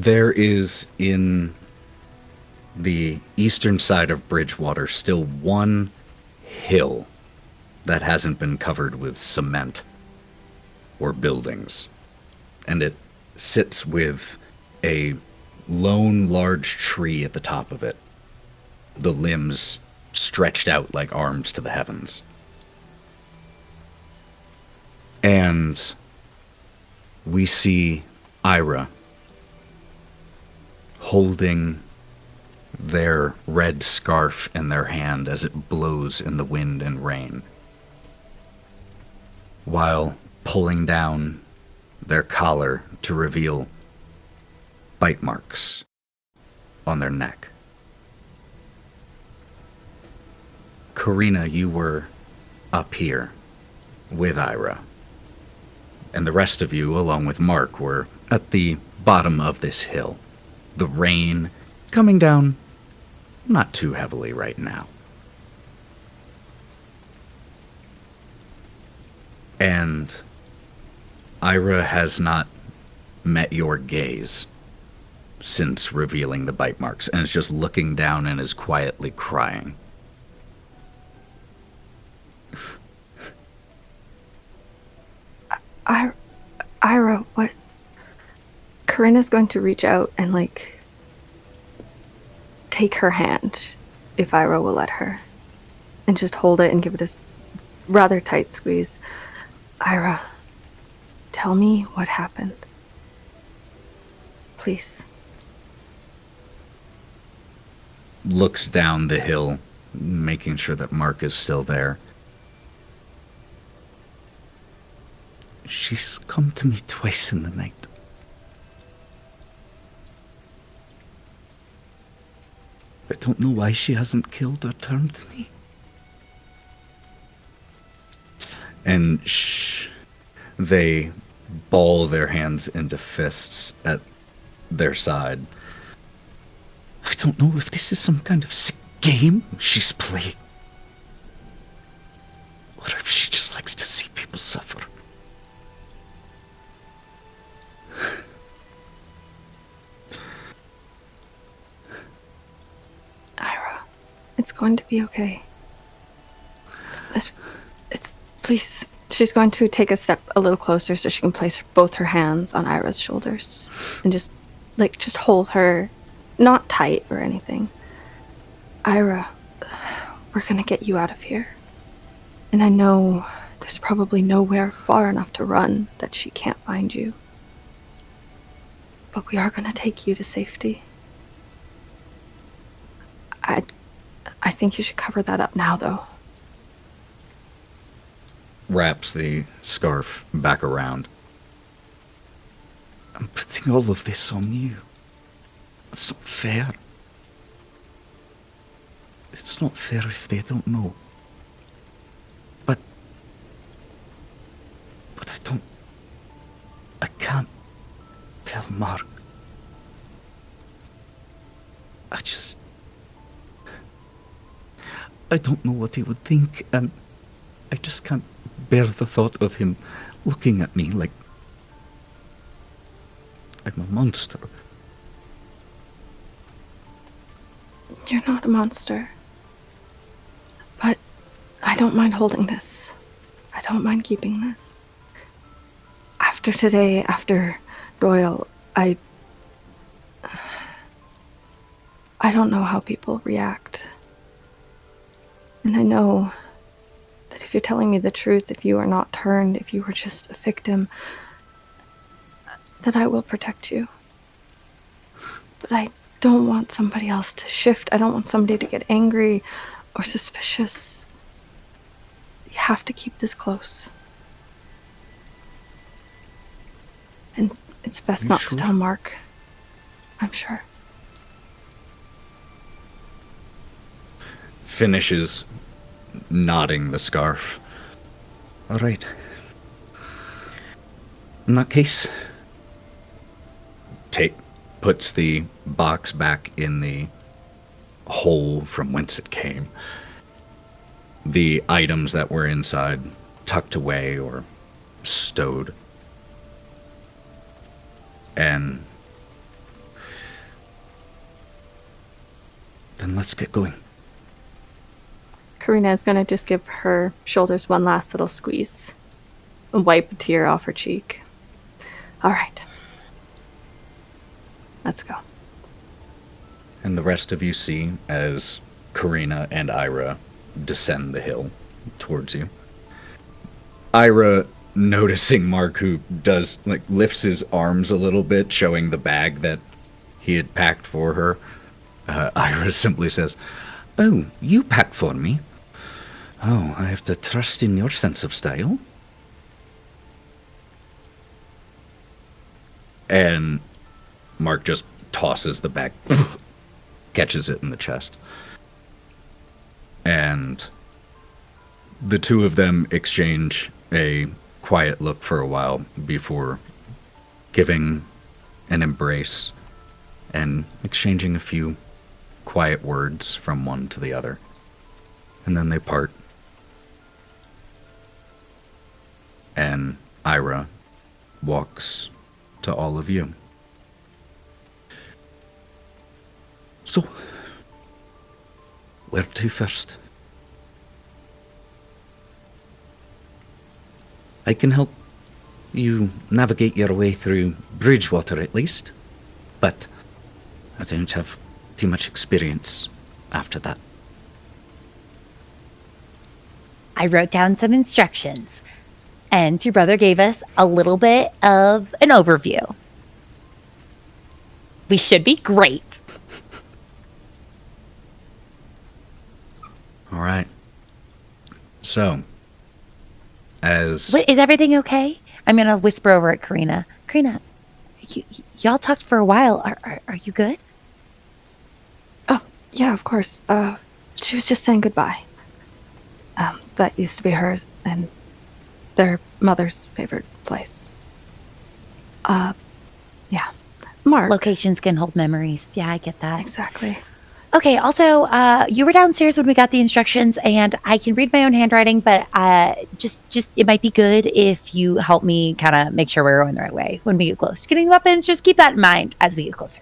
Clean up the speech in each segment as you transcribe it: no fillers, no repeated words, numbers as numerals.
There is in the eastern side of Bridgewater still one hill that hasn't been covered with cement or buildings. And it sits with a lone large tree at the top of it, the limbs stretched out like arms to the heavens. And we see Ira holding their red scarf in their hand as it blows in the wind and rain, while pulling down their collar to reveal bite marks on their neck. Karina, you were up here with Ira, and the rest of you, along with Mark, were at the bottom of this hill. The rain coming down not too heavily right now. And Ira has not met your gaze since revealing the bite marks, and is just looking down and is quietly crying. Ira, what? Karina's going to reach out and, take her hand, if Ira will let her, and just hold it and give it a rather tight squeeze. Ira, tell me what happened. Please. Looks down the hill, making sure that Mark is still there. She's come to me twice in the night. I don't know why she hasn't killed or turned me. And they ball their hands into fists at their side. I don't know if this is some kind of sick game she's playing, or if she just likes to see people suffer. Ira, it's going to be okay. It's please. She's going to take a step a little closer so she can place both her hands on Ira's shoulders and just hold her, not tight or anything. Ira, we're gonna get you out of here. And I know there's probably nowhere far enough to run that she can't find you. But we are gonna take you to safety. I think you should cover that up now, though. Wraps the scarf back around. I'm putting all of this on you. It's not fair. It's not fair if they don't know. But I can't tell Mark. I don't know what he would think, and I just can't bear the thought of him looking at me like I'm a monster. You're not a monster. But I don't mind holding this. I don't mind keeping this. After today, after Doyle, I don't know how people react. And I know that if you're telling me the truth, if you are not turned, if you were just a victim, that I will protect you. But I don't want somebody else to shift. I don't want somebody to get angry or suspicious. You have to keep this close. And it's best not to tell Mark. I'm sure. Finishes knotting the scarf. All right. In that case, puts the box back in the hole from whence it came. The items that were inside tucked away or stowed. And then let's get going. Karina is going to just give her shoulders one last little squeeze and wipe a tear off her cheek. All right. Let's go. And the rest of you see as Karina and Ira descend the hill towards you. Ira, noticing Mark, who lifts his arms a little bit, showing the bag that he had packed for her, Ira simply says, "Oh, you pack for me? Oh, I have to trust in your sense of style." And Mark just tosses the bag, catches it in the chest. And the two of them exchange a quiet look for a while before giving an embrace and exchanging a few quiet words from one to the other. And then they part. And Ira walks to all of you. So, where to first? I can help you navigate your way through Bridgewater at least, but I don't have too much experience after that. I wrote down some instructions, and your brother gave us a little bit of an overview. We should be great. All right. So, as... Wait, is everything okay? I'm going to whisper over at Karina. Karina, y'all talked for a while. Are you good? Oh, yeah, of course. She was just saying goodbye. That used to be hers and their mother's favorite place. Yeah. Mark. Locations can hold memories. Yeah, I get that. Exactly. Okay, also, you were downstairs when we got the instructions, and I can read my own handwriting, but just it might be good if you help me kind of make sure we're going the right way when we get close to getting weapons. Just keep that in mind as we get closer.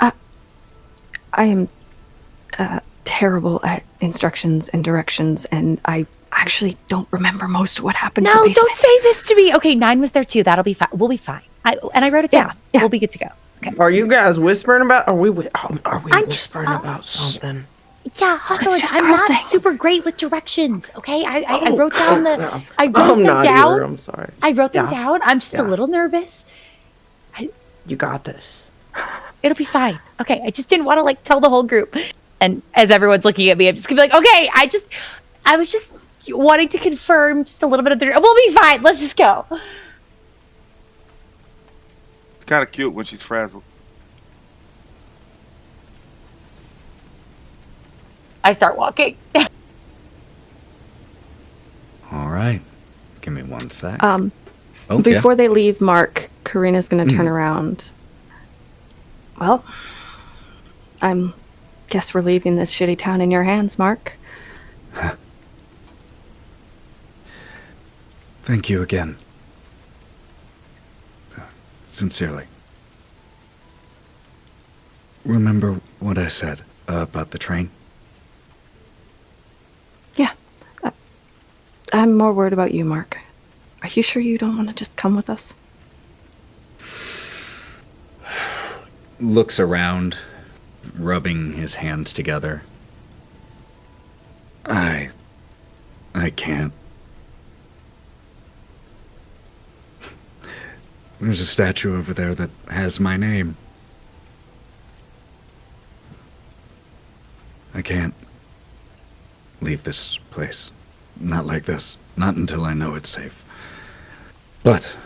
I am terrible at instructions and directions, and I actually don't remember most of what happened in the No, basement. don't say this to me. Okay, Nyne was there too. That'll be fine. We'll be fine. I wrote it down. Yeah. We'll be good to go. Okay. Are you guys whispering about? Are we I'm whispering just, about something? Yeah, Hawthorne, just I'm girl not things. super great with directions. Okay, I wrote down No. I wrote I'm them not down. either. I'm sorry. I wrote them Yeah. down. I'm just a Yeah. little nervous. You got this. It'll be fine. Okay, I just didn't want to tell the whole group. And as everyone's looking at me, I'm just gonna be like, okay, I was just wanting to confirm just a little bit of we'll be fine. Let's just go. It's kind of cute when she's frazzled. I start walking. All right. Give me one sec. Before they leave, Mark, Karina's going to turn around. Well, guess we're leaving this shitty town in your hands, Mark. Thank you again. Sincerely. Remember what I said about the train? Yeah. I'm more worried about you, Mark. Are you sure you don't want to just come with us? Looks around, rubbing his hands together. I can't. There's a statue over there that has my name. I can't leave this place. Not like this. Not until I know it's safe. But...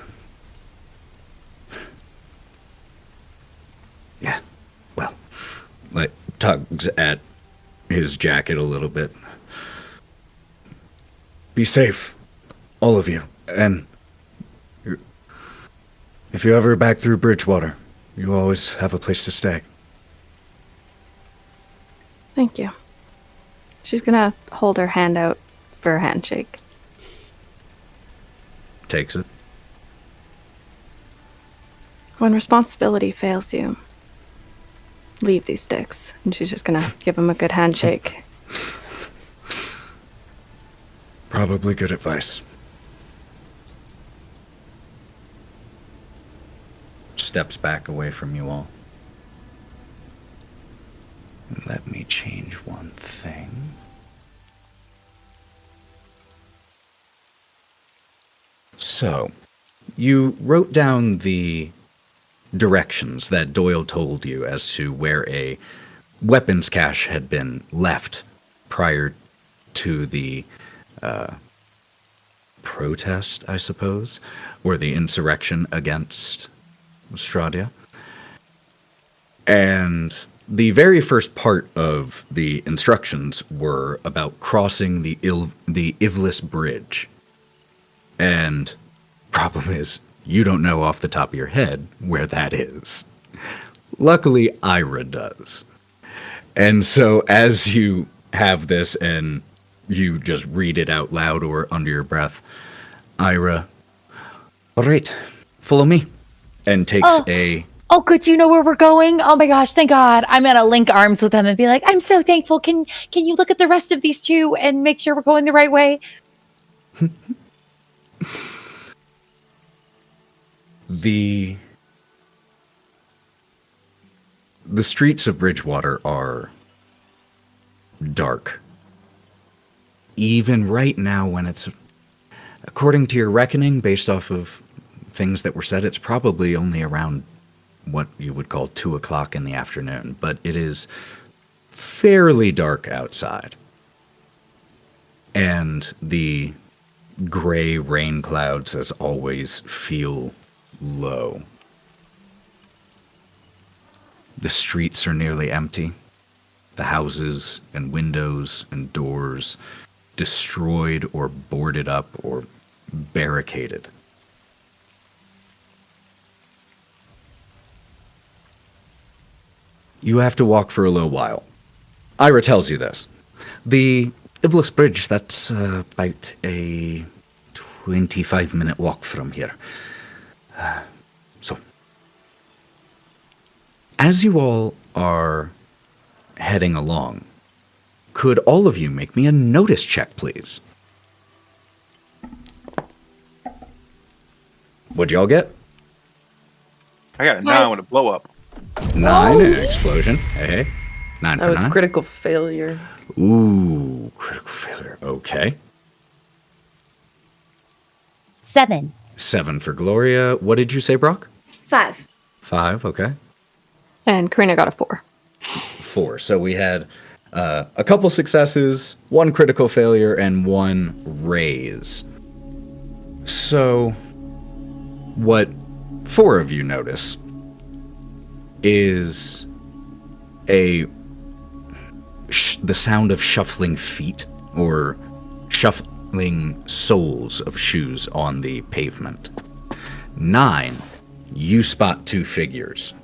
yeah, well, tugs at his jacket a little bit. Be safe, all of you. And if you're ever back through Bridgewater, you always have a place to stay. Thank you. She's going to hold her hand out for a handshake. Takes it. When responsibility fails you, leave these sticks. And she's just gonna give him a good handshake. Probably good advice. Steps back away from you all. Let me change one thing. So, you wrote down the directions that Doyle told you as to where a weapons cache had been left prior to the protest, I suppose, or the insurrection against Stradia. And the very first part of the instructions were about crossing the Ivlis Bridge. And problem is, you don't know off the top of your head where that is. Luckily, Ira does. And so as you have this and you just read it out loud or under your breath, Ira, all right, follow me, and takes Oh, good. You know where we're going? Oh my gosh, thank God. I'm gonna link arms with them and be like, I'm so thankful. Can you look at the rest of these two and make sure we're going the right way? The streets of Bridgewater are dark. Even right now when it's, according to your reckoning, based off of things that were said, it's probably only around what you would call 2 o'clock in the afternoon, but it is fairly dark outside. And the gray rain clouds, as always, feel low. The streets are nearly empty. The houses and windows and doors destroyed or boarded up or barricaded. You have to walk for a little while. Ira tells you this. The Ivlis Bridge, that's about a 25-minute walk from here. So, as you all are heading along, could all of you make me a notice check, please? What'd y'all get? I got a 9 with a blow up. 9, an explosion. Hey, 9 That for was 9. critical failure. Ooh, critical failure. Okay. 7. 7 for Gloria. What did you say, Brawk? 5. 5, okay. And Karina got a 4. 4. So we had a couple successes, 1 critical failure, and 1 raise. So, what 4 of you notice is the sound of shuffling feet or shuffling soles of shoes on the pavement. 9, you spot 2 figures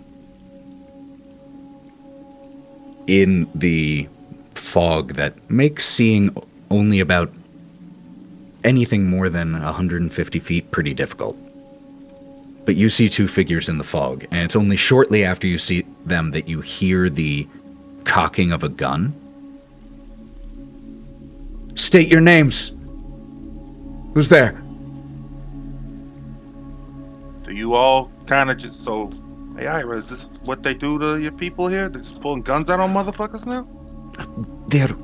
in the fog that makes seeing only about anything more than 150 feet pretty difficult. But you see 2 figures in the fog, and it's only shortly after you see them that you hear the cocking of a gun. State your names. Who's there? Do you all kind of just so? Hey, Ira, is this what they do to your people here? They're just pulling guns out on motherfuckers now? They're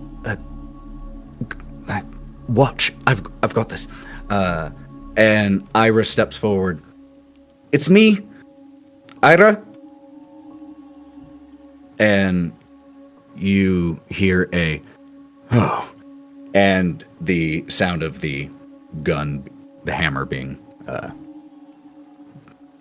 watch. I've got this. And Ira steps forward. It's me, Ira. And you hear a oh, and the sound of the gun, the hammer being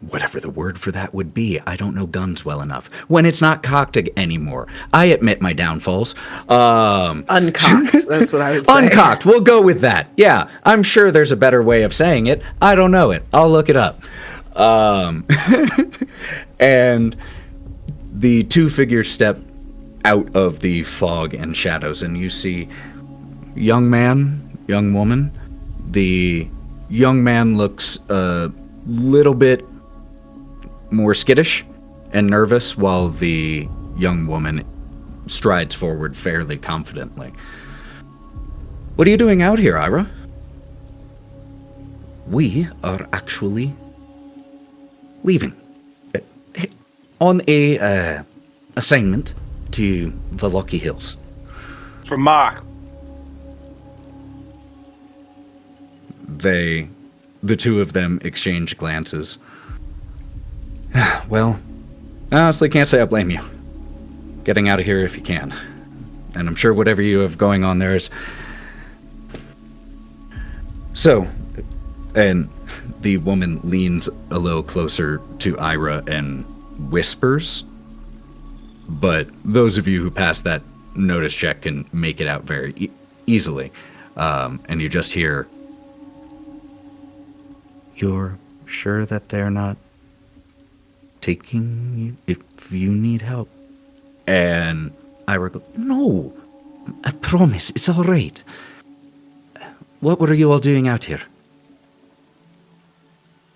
whatever the word for that would be. I don't know guns well enough. When it's not cocked anymore. I admit my downfalls. Uncocked. That's what I would say. Uncocked. We'll go with that. Yeah, I'm sure there's a better way of saying it. I don't know it. I'll look it up. And the 2 figures step out of the fog and shadows, and you see young man, young woman. The young man looks a little bit more skittish and nervous, while the young woman strides forward fairly confidently. What are you doing out here, Ira? We are actually leaving. On a assignment to the Lucky Hills. From Mark. The two of them exchange glances. Well, I honestly can't say I blame you. Getting out of here if you can. And I'm sure whatever you have going on there is... So, and the woman leans a little closer to Ira and whispers, but those of you who pass that notice check can make it out very easily. And you just hear, "You're sure that they're not taking you if you need help?" And Ira goes, "No, I promise, it's all right. What were you all doing out here?"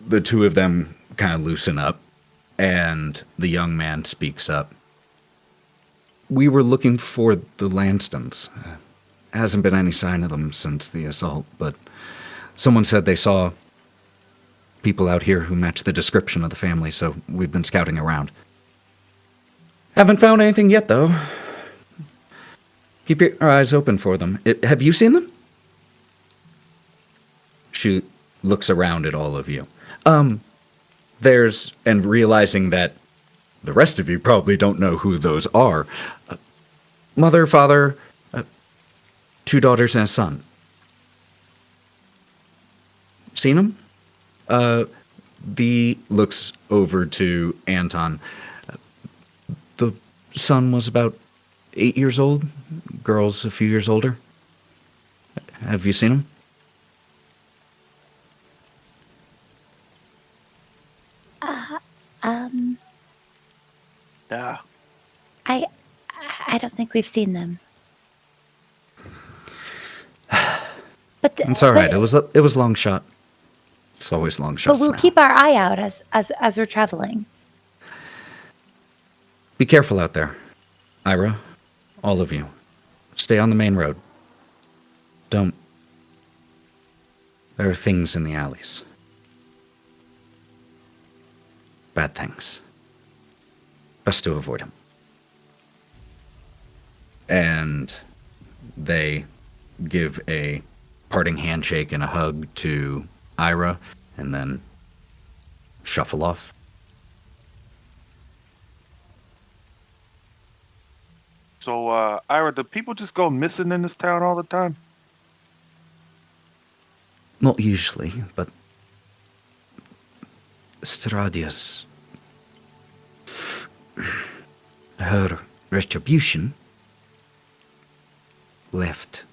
The two of them kind of loosen up, and the young man speaks up. "We were looking for the Lanstons. Hasn't been any sign of them since the assault, but someone said they saw people out here who match the description of the family, so we've been scouting around. Haven't found anything yet, though. Keep your eyes open for them. Have you seen them?" She looks around at all of you. And realizing that the rest of you probably don't know who those are. Mother, father, 2 daughters and a son. Seen them? Looks over to Anton. The son was about 8 years old. Girl's a few years older. Have you seen him? Yeah. I don't think we've seen them. But It's all right. It was long shot. It's always long shots. But we'll keep our eye out as we're traveling. Be careful out there, Ira. All of you, stay on the main road. Don't. There are things in the alleys. Bad things. Best to avoid them. And they give a parting handshake and a hug to Ira, and then shuffle off. So, Ira, do people just go missing in this town all the time? Not usually, but Stradia's, her retribution left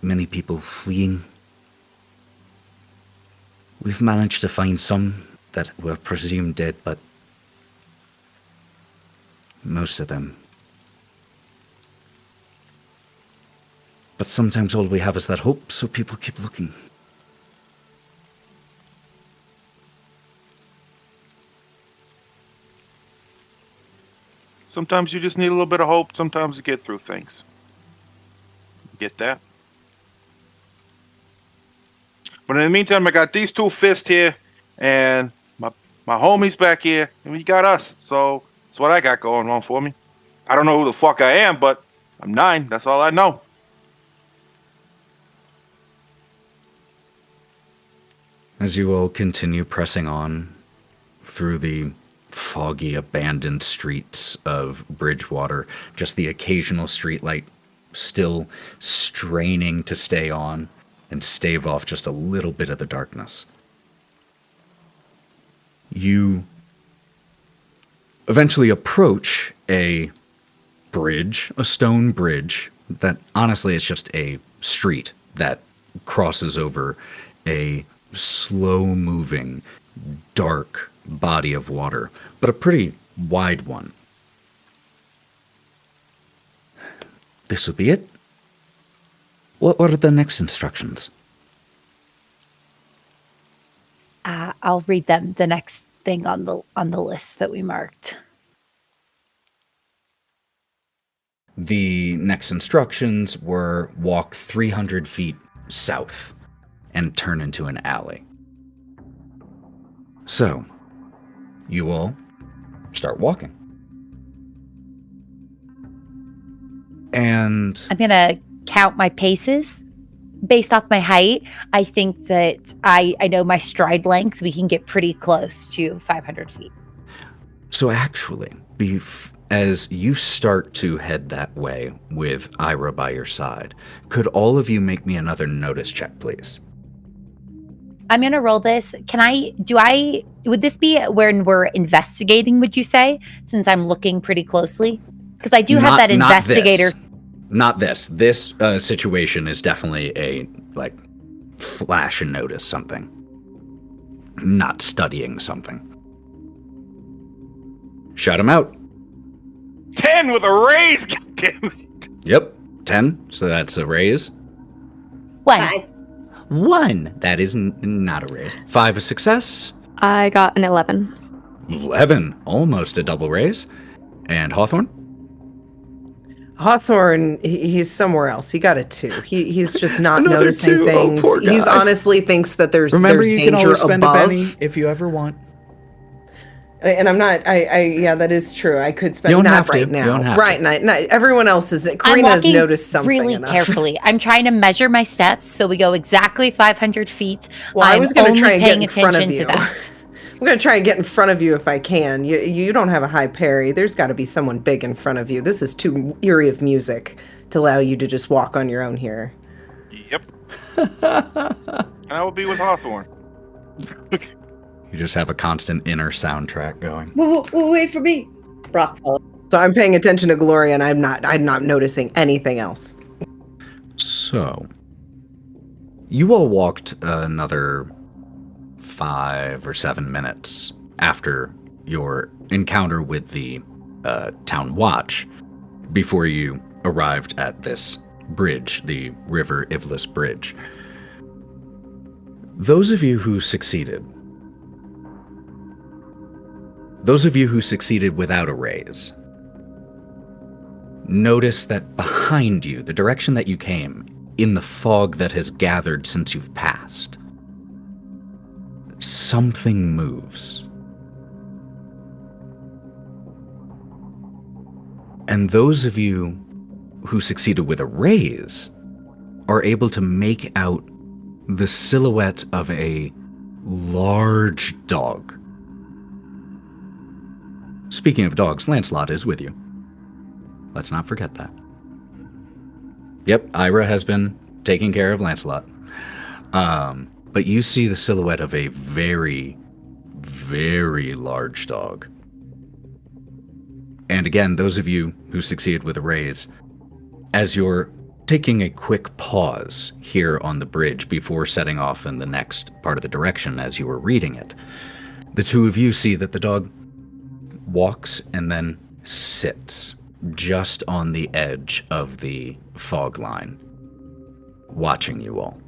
many people fleeing. We've managed to find some that were presumed dead, but most of them. But sometimes all we have is that hope, so people keep looking. Sometimes you just need a little bit of hope. Sometimes to get through things. Get that? But in the meantime, I got these 2 fists here, and my homie's back here, and we got us. So that's what I got going on for me. I don't know who the fuck I am, but I'm Nyne. That's all I know. As you all continue pressing on through the foggy, abandoned streets of Bridgewater, just the occasional streetlight still straining to stay on and stave off just a little bit of the darkness. You eventually approach a bridge, a stone bridge, that honestly is just a street that crosses over a slow-moving, dark body of water, but a pretty wide one. This will be it? What are the next instructions? I'll read them. The next thing on the list that we marked. The next instructions were walk 300 feet south and turn into an alley. So, you all start walking. And I'm going to count my paces based off my height. I think that I know my stride length. We can get pretty close to 500 feet. so actually, as you start to head that way with Ira by your side, could all of you make me another notice check, please? I'm going to roll this. Would this be when we're investigating, would you say, since I'm looking pretty closely? Because I do have that investigator. Not this. This situation is definitely a, flash and notice something. Not studying something. Shut him out. 10 with a raise, goddammit. Yep, 10. So that's a raise. 1. 1. That is not a raise. 5 a success. I got an 11. 11. Almost a double raise. And Hawthorne? Hawthorne, he's somewhere else. He got a 2. He's just not Another noticing 2. things. Oh, poor guy. He's honestly thinks that there's Remember, you can danger always spend above. a penny if you ever want. And I'm not. Yeah, that is true. I could spend You don't not have to. right now. You don't have right, to. not everyone else is. I'm Karina has walking noticed something really enough. carefully. I'm trying to measure my steps so we go exactly 500 feet. Well, I was going to try and get paying in front of attention you. to that. I'm going to try and get in front of you if I can. You don't have a high parry. There's got to be someone big in front of you. This is too eerie of music to allow you to just walk on your own here. Yep. And I will be with Hawthorne. You just have a constant inner soundtrack going. Wait for me. Brawk follows. So I'm paying attention to Gloria, and I'm not noticing anything else. So, you all walked another 5 or 7 minutes after your encounter with the town watch before you arrived at this bridge, the River Ivlis Bridge. Those of you who succeeded without a raise, notice that behind you, the direction that you came, in the fog that has gathered since you've passed, something moves. And those of you who succeeded with a raise are able to make out the silhouette of a large dog. Speaking of dogs, Lancelot is with you. Let's not forget that. Yep, Ira has been taking care of Lancelot. But you see the silhouette of a very, very large dog. And again, those of you who succeeded with a raise, as you're taking a quick pause here on the bridge before setting off in the next part of the direction as you were reading it, the two of you see that the dog walks and then sits just on the edge of the fog line, watching you all.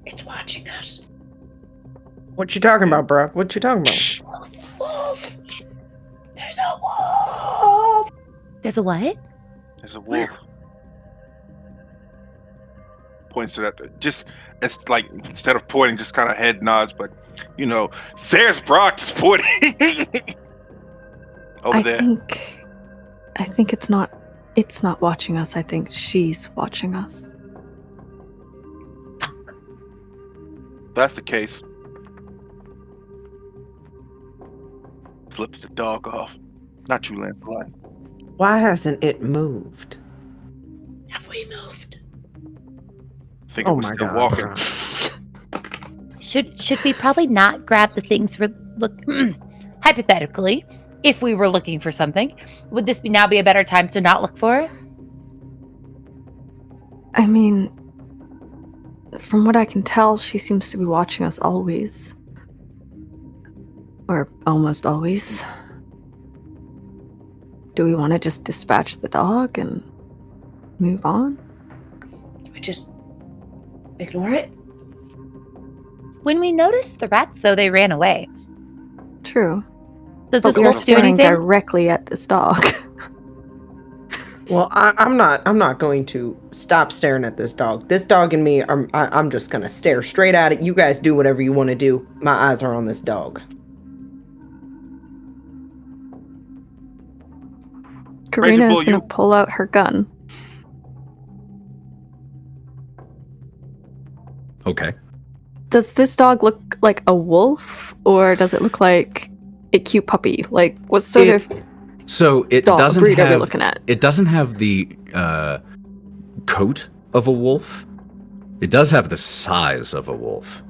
It's watching us. What you talking about, bro? What you talking about? Wolf! There's a wolf! There's a what? There's a wolf. Points to that. Just, it's like, instead of pointing, just kind of head nods, but, there's Brawk just pointing. Over there. I think it's not watching us. I think she's watching us. If that's the case. Flips the dog off. Not you, Lancelot. Why hasn't it moved? Have we moved? I think it was still walking. bro. Should we probably not grab the things we're hypothetically, if we were looking for something, would this now be a better time to not look for it? I mean, from what I can tell, she seems to be watching us always. Or almost always. Do we want to just dispatch the dog and move on? Do we just ignore it? When we noticed the rats, though, they ran away. True. Does But this we are wolf do staring anything? directly at this dog. Well, I'm not going to stop staring at this dog. This dog and me, I'm just gonna stare straight at it. You guys do whatever you want to do. My eyes are on this dog. Karina is Bull, going you- to pull out her gun. Okay. Does this dog look like a wolf, or does it look like a cute puppy? Like, what sort of So it dog doesn't breed are we have looking at? it doesn't have the coat of a wolf. It does have the size of a wolf.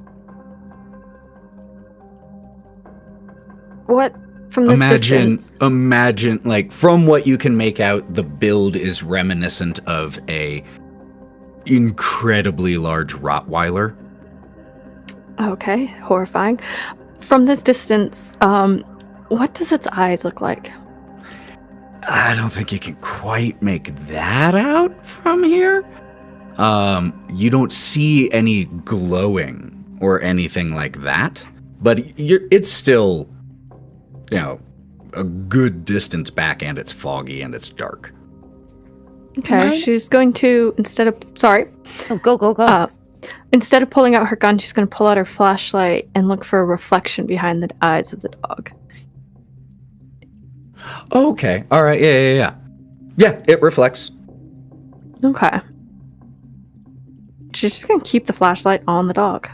What from this distance? Imagine, like, from what you can make out, the build is reminiscent of a incredibly large Rottweiler. Okay, horrifying. From this distance, what does its eyes look like? I don't think you can quite make that out from here. You don't see any glowing or anything like that, but it's still, a good distance back, and it's foggy and it's dark. Okay, Nyne? she's going to, instead of pulling out her gun, she's going to pull out her flashlight and look for a reflection behind the eyes of the dog. Okay, all right, yeah. Yeah, it reflects. Okay. She's just going to keep the flashlight on the dog.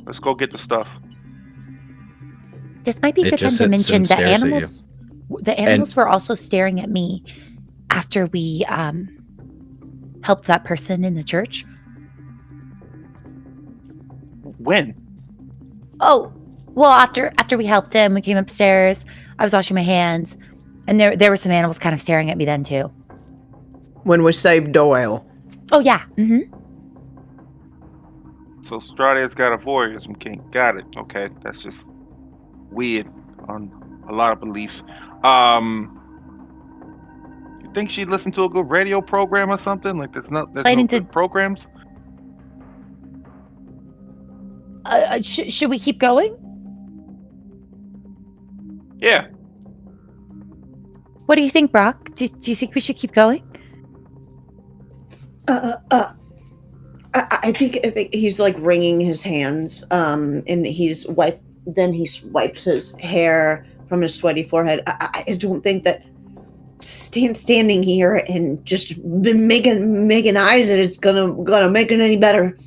Let's go get the stuff. This might be a It good time just to sits mention and the stares at you. animals. The animals were also staring at me after we helped that person in the church. When? Oh, well, after we helped him, we came upstairs. I was washing my hands, and there were some animals kind of staring at me then too. When we saved Doyle. Oh yeah. Mm-hmm. So Strade's got a voyeurism kink. Got it. Okay, that's just weird on a lot of beliefs. You think she'd listen to a good radio program or something? Like there's no good programs. Should we keep going? Yeah. What do you think, Brawk? Do you think we should keep going? I think he's like wringing his hands, and he wipes his hair from his sweaty forehead. I don't think that standing here and just making eyes that it's gonna make it any better.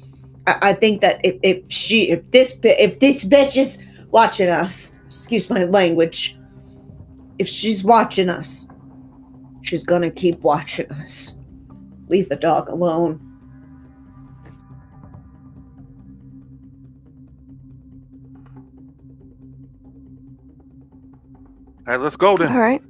I think that if this bitch is watching us, excuse my language, if she's watching us, she's gonna keep watching us. Leave the dog alone. All right, let's go then. All right.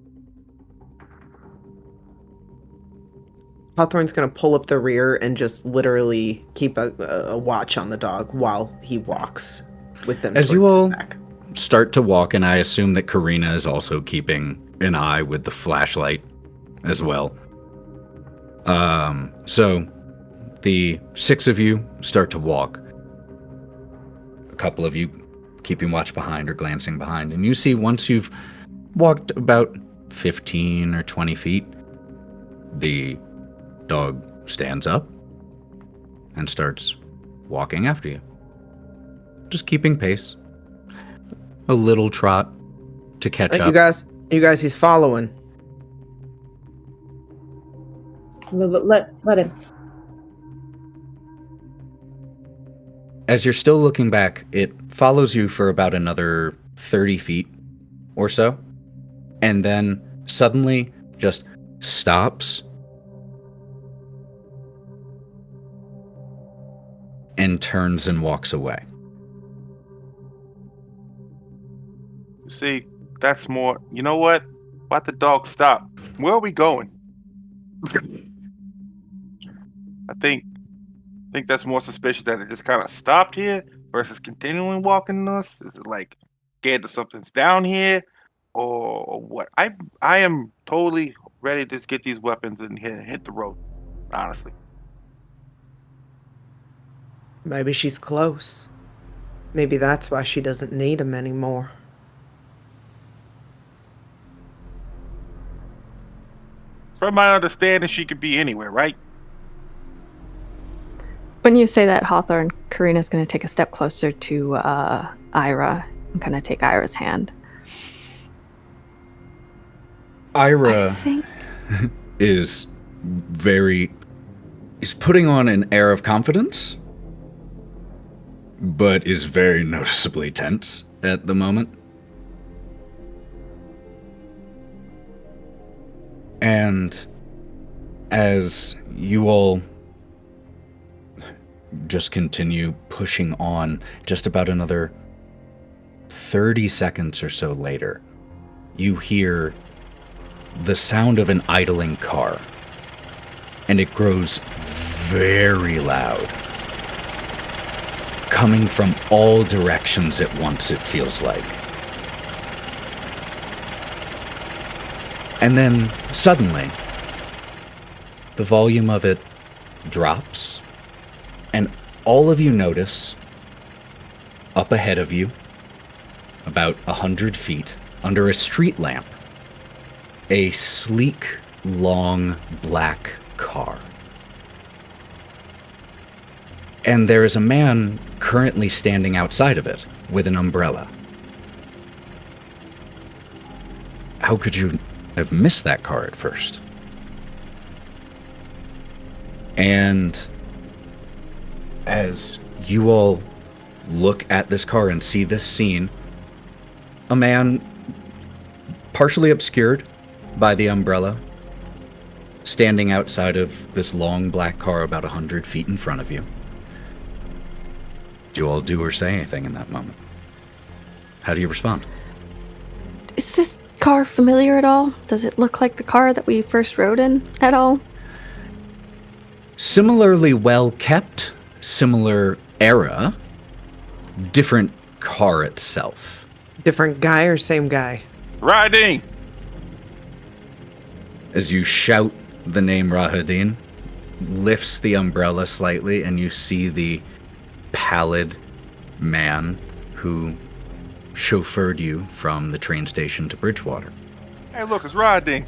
Hawthorne's gonna pull up the rear and just literally keep a watch on the dog while he walks with them. As you towards his all back. start to walk, and I assume that Karina is also keeping an eye with the flashlight as well. So the six of you start to walk. A couple of you keeping watch behind or glancing behind, and you see once you've walked about 15 or 20 feet, the dog stands up and starts walking after you. Just keeping pace. A little trot to catch up. You guys, he's following. Let him. As you're still looking back, it follows you for about another 30 feet or so, and then suddenly just stops and turns and walks away. See, that's more. You know what? Why'd the dog stop? Where are we going? I think that's more suspicious that it just kind of stopped here versus continuing walking us. Is it like scared that something's down here, or what? I am totally ready to just get these weapons and hit the road. Honestly. Maybe she's close. Maybe that's why she doesn't need him anymore. From my understanding, she could be anywhere, right? When you say that, Hawthorne, Karina's going to take a step closer to Ira and kind of take Ira's hand. Ira I think is putting on an air of confidence, but is very noticeably tense at the moment. And as you all just continue pushing on, just about another 30 seconds or so later, you hear the sound of an idling car, and it grows very loud, coming from all directions at once, it feels like. And then, suddenly, the volume of it drops, and all of you notice, up ahead of you, about 100 feet, under a street lamp, a sleek, long, black car. And there is a man currently standing outside of it with an umbrella. How could you have missed that car at first? And as you all look at this car and see this scene, a man partially obscured by the umbrella, standing outside of this long black car about 100 feet in front of you. Do you all do or say anything in that moment? How do you respond? Is this car familiar at all? Does it look like the car that we first rode in at all? Similarly well kept, similar era, different car itself. Different guy or same guy? Riding! As you shout the name Rahadin, lifts the umbrella slightly, and you see the pallid man who chauffeured you from the train station to Bridgewater. Hey, look, it's Riding.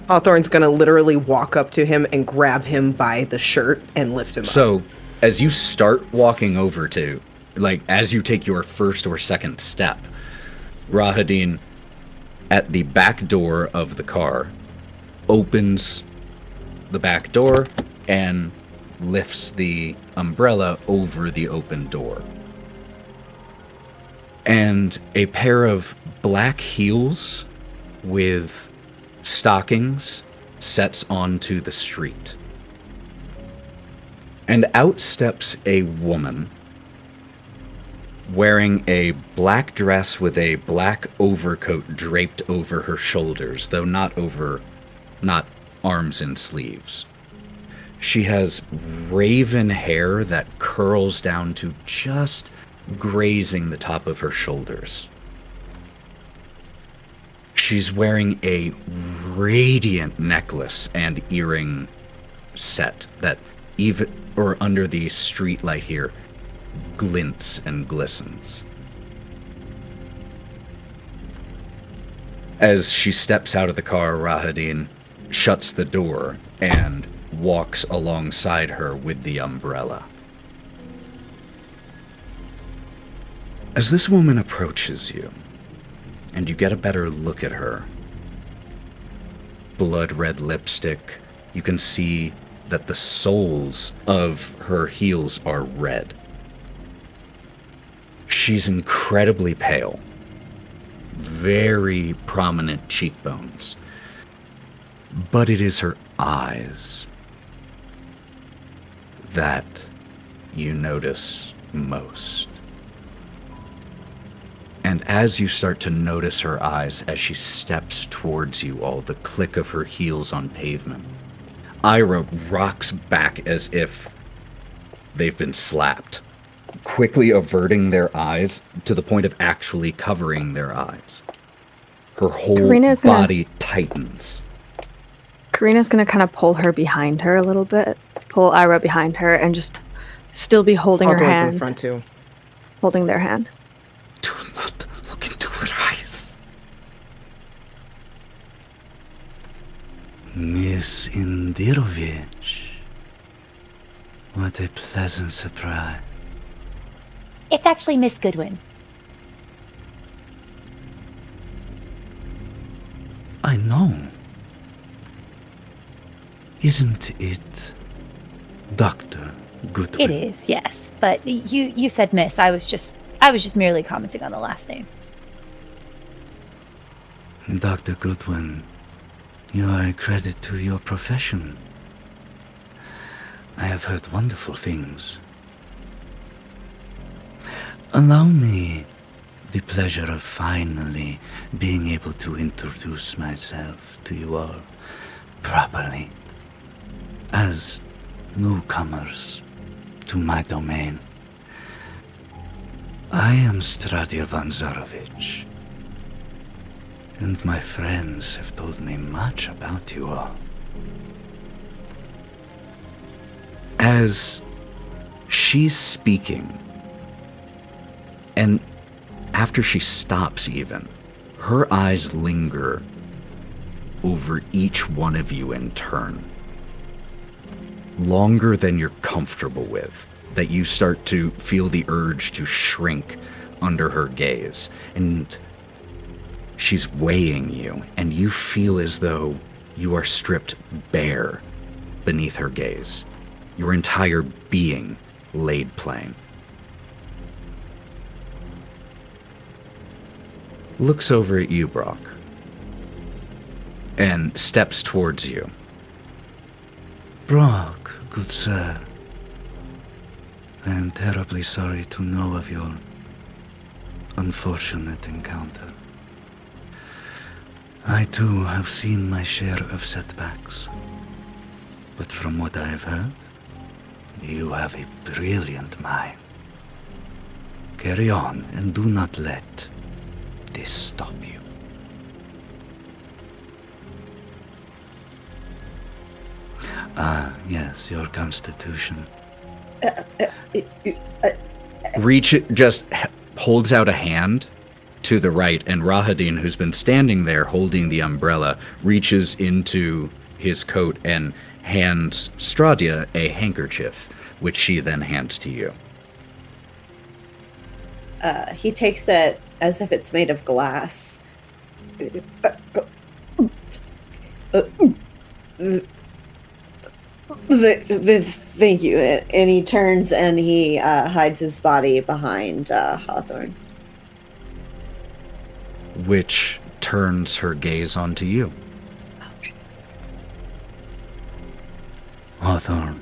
Hawthorne's gonna literally walk up to him and grab him by the shirt and lift him up. So, as you start walking over to, like, as you take your first or second step, Rahadin, at the back door of the car, opens the back door and lifts the umbrella over the open door. And a pair of black heels with stockings sets onto the street. And out steps a woman wearing a black dress with a black overcoat draped over her shoulders, though not arms and sleeves. She has raven hair that curls down to just grazing the top of her shoulders. She's wearing a radiant necklace and earring set that even under the street light here glints and glistens. As she steps out of the car, Rahadin shuts the door and walks alongside her with the umbrella. As this woman approaches you, and you get a better look at her, blood red lipstick, you can see that the soles of her heels are red. She's incredibly pale, very prominent cheekbones, but it is her eyes that you notice most. And as you start to notice her eyes as she steps towards you all, the click of her heels on pavement, Ira rocks back as if they've been slapped, quickly averting their eyes to the point of actually covering their eyes. Her whole body tightens. Karina's going to kind of pull her behind her a little bit, pull Ira behind her, and just still be holding her Hawthorne's hand. in front too. Holding their hand. Do not look into her eyes. Miss Indirovich. What a pleasant surprise. It's actually Miss Goodwin. I know. Isn't it Dr. Goodwin? It is, yes. But you said Miss. I was just merely commenting on the last name. Dr. Goodwin, you are a credit to your profession. I have heard wonderful things. Allow me the pleasure of finally being able to introduce myself to you all properly as newcomers to my domain. I am Stradia von Zarovich, and my friends have told me much about you all. As she's speaking, and after she stops even, her eyes linger over each one of you in turn. Longer than you're comfortable with, that you start to feel the urge to shrink under her gaze. And she's weighing you, and you feel as though you are stripped bare beneath her gaze. Your entire being laid plain. Looks over at you, Brawk, and steps towards you. Brawk, good sir. I am terribly sorry to know of your unfortunate encounter. I too have seen my share of setbacks. But from what I have heard, you have a brilliant mind. Carry on and do not let this stop you. Ah, yes, your constitution. Just holds out a hand to the right, and Rahadin, who's been standing there holding the umbrella, reaches into his coat and hands Stradia a handkerchief, which she then hands to you. He takes it as if it's made of glass. Thank you. And he turns and he hides his body behind Hawthorne. Which turns her gaze onto you. Hawthorne,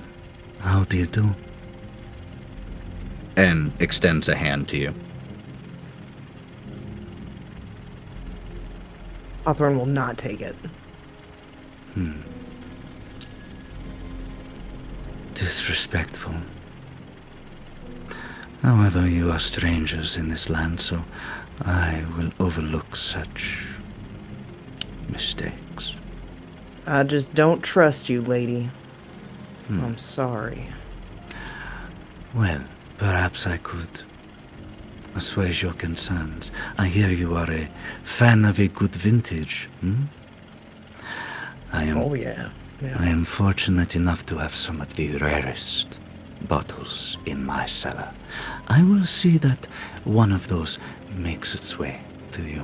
how do you do? And extends a hand to you. Hawthorne will not take it. Disrespectful. However, you are strangers in this land, so I will overlook such mistakes. I just don't trust you, lady. I'm sorry. Well, perhaps I could assuage your concerns. I hear you are a fan of a good vintage, Oh, yeah. I am fortunate enough to have some of the rarest bottles in my cellar. I will see that one of those makes its way to you.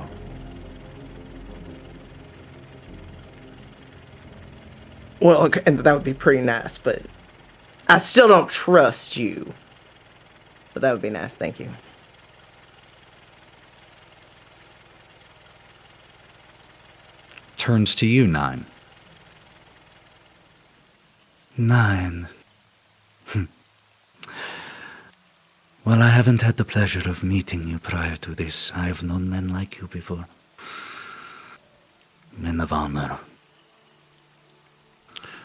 Well, okay, and that would be pretty nice, but I still don't trust you. But that would be nice, thank you. Turns to you, Nyne. Nyne. Well, I haven't had the pleasure of meeting you prior to this. I have known men like you before. Men of honor.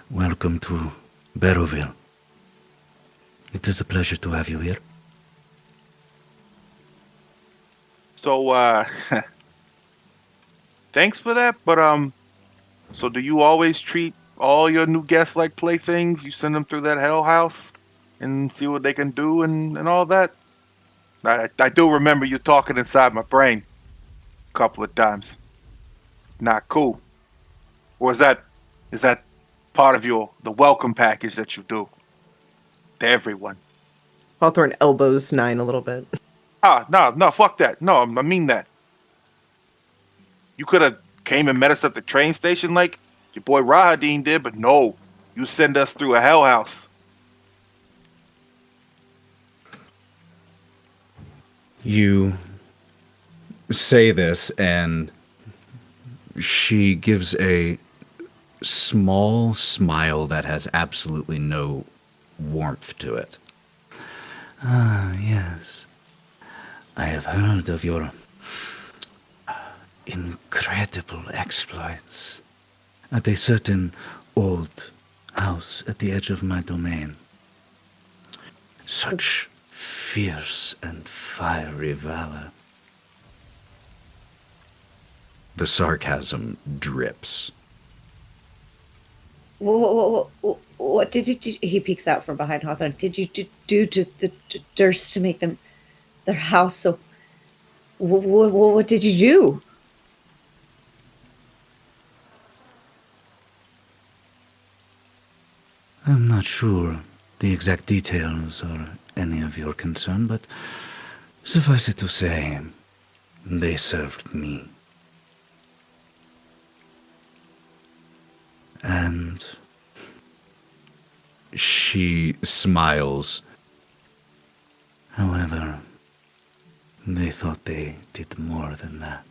Welcome to Barrowville. It is a pleasure to have you here. So, thanks for that, but, so do you always treat all your new guests like playthings? You send them through that hell house? and see what they can do and all that. I do remember you talking inside my brain a couple of times. Not cool. Or is that part of the welcome package that you do to everyone? Hawthorne elbows Nyne a little bit. No, fuck that. No, I mean that. You could have came and met us at the train station like your boy Rahadin did, but no, you send us through a hell house. You say this, and she gives a small smile that has absolutely no warmth to it. Ah, yes. I have heard of your incredible exploits at a certain old house at the edge of my domain. Such fierce and fiery valor. The sarcasm drips. What did you do? He peeks out from behind Hawthorne. Did you do to the Durst to make them their house so? What did you do? I'm not sure the exact details are any of your concern, but suffice it to say, they served me. And She smiles. however, they thought they did more than that.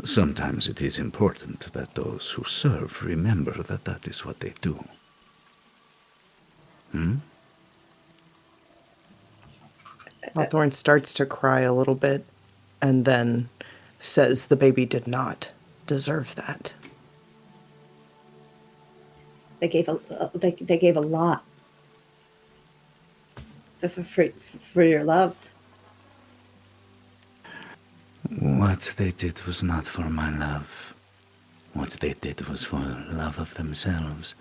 Sometimes it is important that those who serve remember that that is what they do. Hawthorne starts to cry a little bit and then says the baby did not deserve that. They gave a lot for your love. What they did was not for my love. What they did was for love of themselves.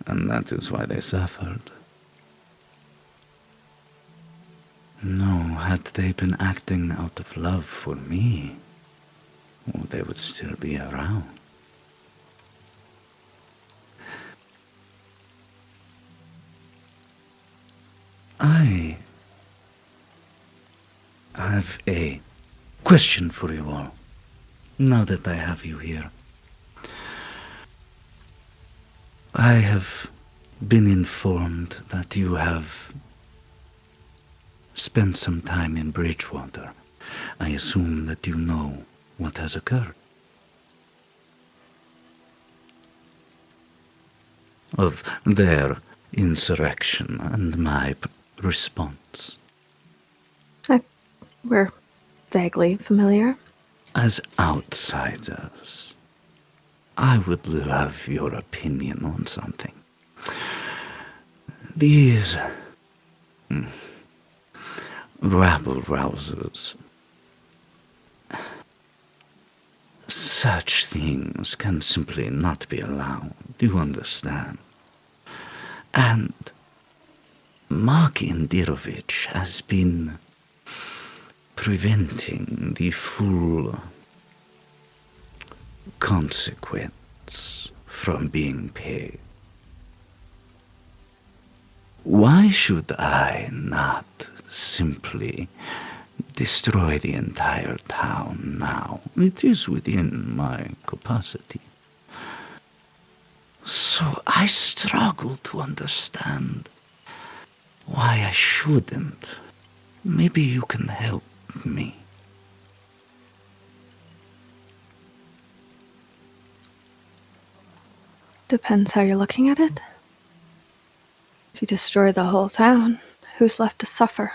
And that is why they suffered. No, had they been acting out of love for me, they would still be around. I have a question for you all, now that I have you here. I have been informed that you have spent some time in Bridgewater. I assume that you know what has occurred. Of their insurrection and my response. We're vaguely familiar. As outsiders, I would love your opinion on something. These rabble-rousers, such things can simply not be allowed, you understand? And Mark Indirovich has been preventing the full consequence from being paid. Why should I not simply destroy the entire town now? It is within my capacity. So I struggle to understand why I shouldn't. Maybe you can help me. Depends how you're looking at it. If you destroy the whole town, who's left to suffer?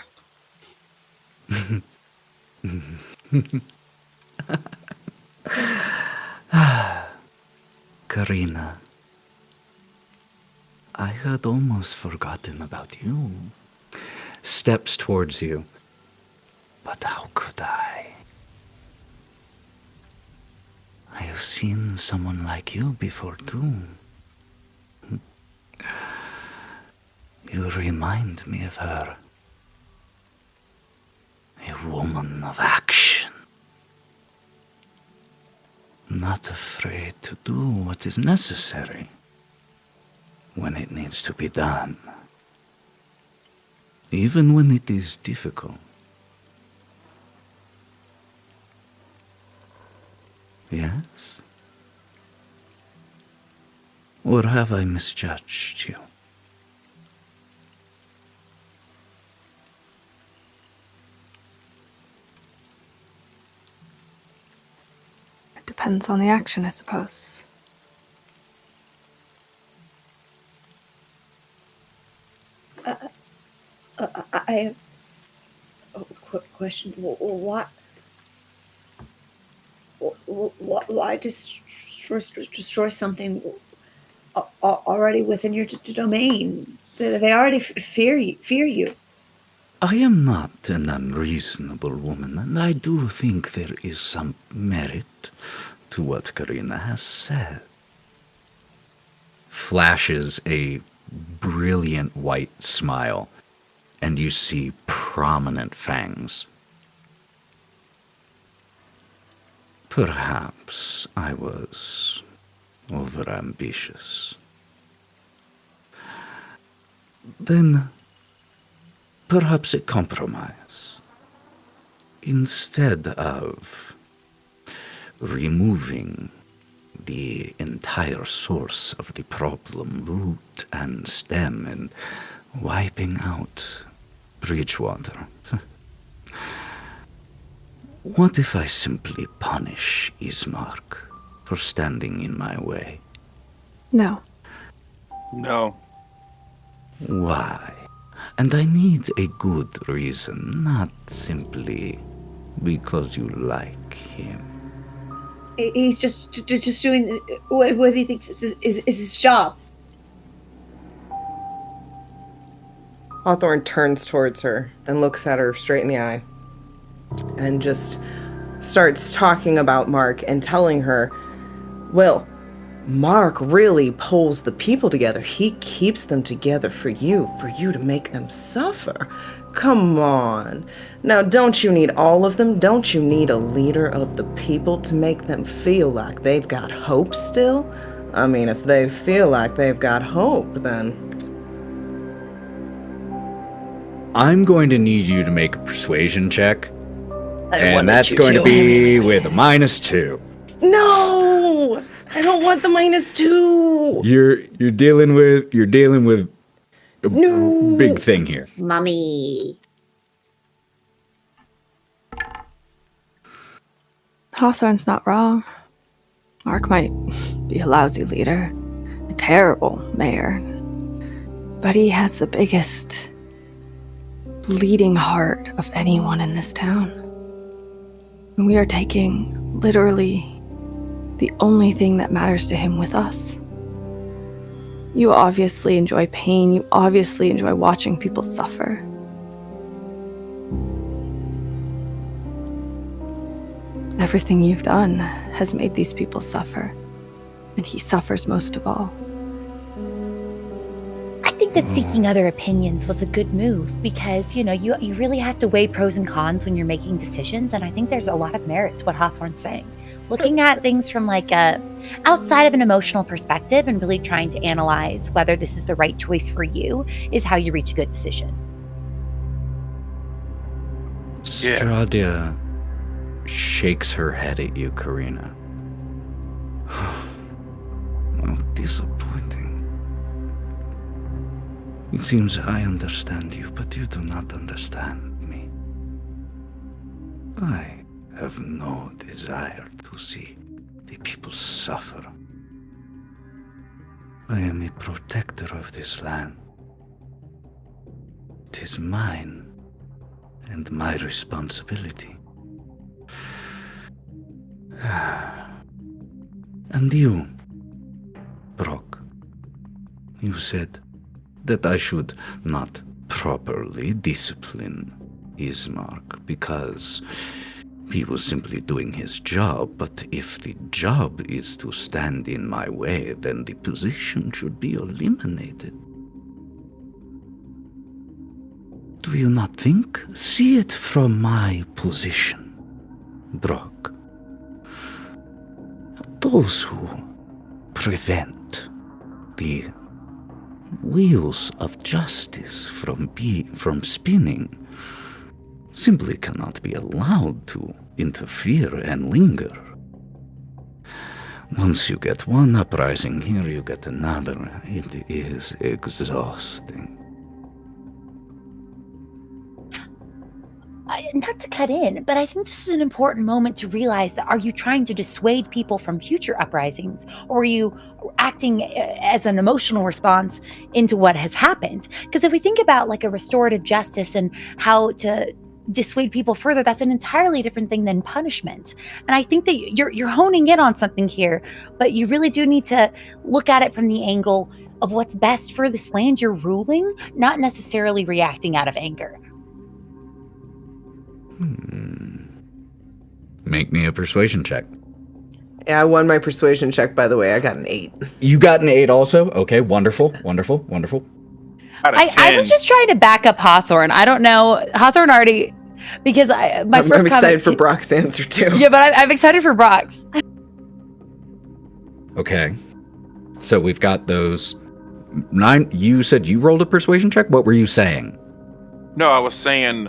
Karina, I had almost forgotten about you. Steps towards you. But how could I? I have seen someone like you before, too. You remind me of her. A woman of action. Not afraid to do what is necessary when it needs to be done. Even when it is difficult. Yes? Or have I misjudged you? It depends on the action, I suppose. I have a quick question. Why destroy something already within your domain? They already fear you. I am not an unreasonable woman, and I do think there is some merit to what Karina has said. Flashes a brilliant white smile, and you see prominent fangs. Perhaps I was overambitious. Then, perhaps a compromise. Instead of removing the entire source of the problem, root and stem, and wiping out Bridgewater. What if I simply punish Ismark for standing in my way? No. No. Why? And I need a good reason, not simply because you like him. He's just doing what he thinks is his job. Hawthorne turns towards her and looks at her straight in the eye and just starts talking about Mark and telling her, well, Mark really pulls the people together. He keeps them together for you to make them suffer. Come on. Now, don't you need all of them? Don't you need a leader of the people to make them feel like they've got hope still? I mean, if they feel like they've got hope, then... I'm going to need you to make a persuasion check. And that's going to be with a -2. No! I don't want the -2! You're dealing with a big thing here. Mommy. Hawthorne's not wrong. Mark might be a lousy leader, a terrible mayor, but he has the biggest bleeding heart of anyone in this town. And we are taking literally the only thing that matters to him with us. You obviously enjoy pain. You obviously enjoy watching people suffer. Everything you've done has made these people suffer, and he suffers most of all. I think that seeking other opinions was a good move because, you really have to weigh pros and cons when you're making decisions. And I think there's a lot of merit to what Hawthorne's saying. Looking at things from outside of an emotional perspective and really trying to analyze whether this is the right choice for you is how you reach a good decision. Stradia shakes her head at you, Karina. How disappointing. It seems I understand you, but you do not understand me. I have no desire to see the people suffer. I am a protector of this land. It is mine and my responsibility. And you, Brawk, you said that I should not properly discipline Ismark because He was simply doing his job, but if the job is to stand in my way, then the position should be eliminated. Do you not think? See it from my position, Brawk. Those who prevent the wheels of justice from spinning simply cannot be allowed to interfere and linger. Once you get one uprising here, you get another. It is exhausting. Not to cut in, but I think this is an important moment to realize that are you trying to dissuade people from future uprisings, or are you acting as an emotional response into what has happened? Because if we think about like a restorative justice and how to dissuade people further, that's an entirely different thing than punishment. And I think that you're honing in on something here, but you really do need to look at it from the angle of what's best for this land you're ruling, not necessarily reacting out of anger. Make me a persuasion check. Yeah, I won my persuasion check, by the way. I got an 8. You got an 8 also? Okay, wonderful. I was just trying to back up Hawthorne. I don't know. Hawthorne already, because I'm excited for Brock's answer too. Yeah, but I'm excited for Brock's. Okay. So we've got those. Nyne, you said you rolled a persuasion check? What were you saying? No, I was saying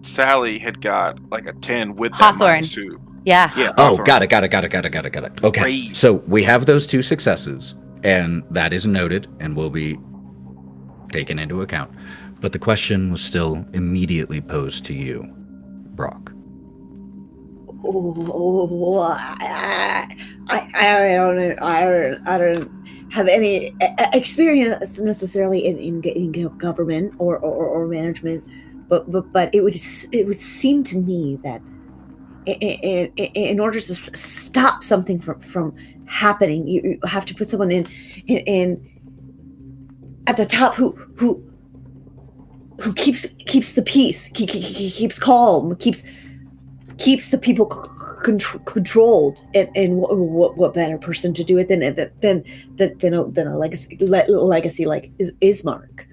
Sally had got like a 10 with that Hawthorne. -2. Yeah. Yeah. Oh, Hawthorne. got it. Okay. Great. So we have those 2 successes, and that is noted and will be taken into account. But the question was still immediately posed to you, Brawk. I don't have any experience necessarily in government or management, but it would seem to me that in order to stop something from happening, you have to put someone in at the top who keeps the peace, keeps calm, keeps the people controlled, and what better person to do it than a legacy like Ismark.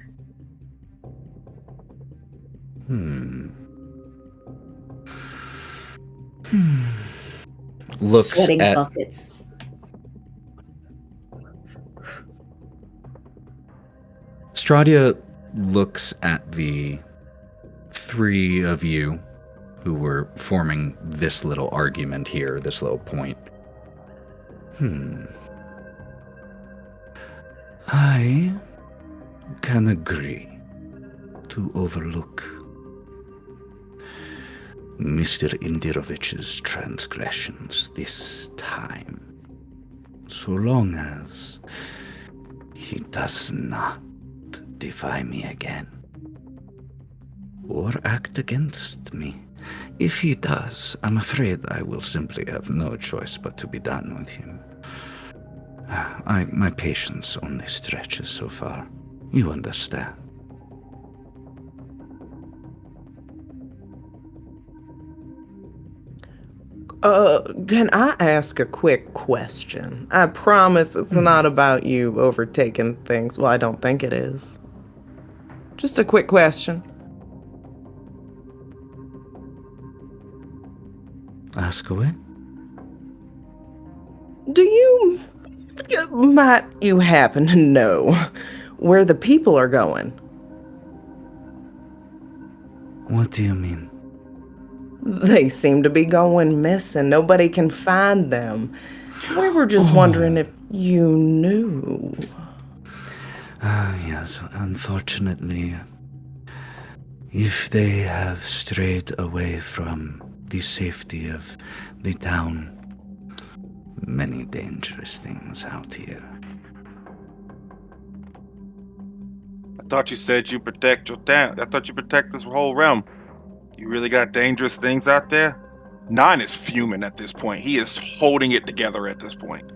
Looks Sweating at buckets. Stradia looks at the 3 of you who were forming this little argument here, this little point. I can agree to overlook Mr. Indirovich's transgressions this time, so long as he does not defy me again or act against me. If he does, I'm afraid I will simply have no choice but to be done with him. My patience only stretches so far. You understand. Can I ask a quick question? I promise it's not about you overtaking things. Well, I don't think it is. Just a quick question. Ask away. Might you happen to know where the people are going? What do you mean? They seem to be going missing. Nobody can find them. We were just wondering if you knew. Yes, unfortunately, if they have strayed away from the safety of the town, many dangerous things out here. I thought you said you protect your town. I thought you protect this whole realm. You really got dangerous things out there? Nyne is fuming at this point. He is holding it together at this point.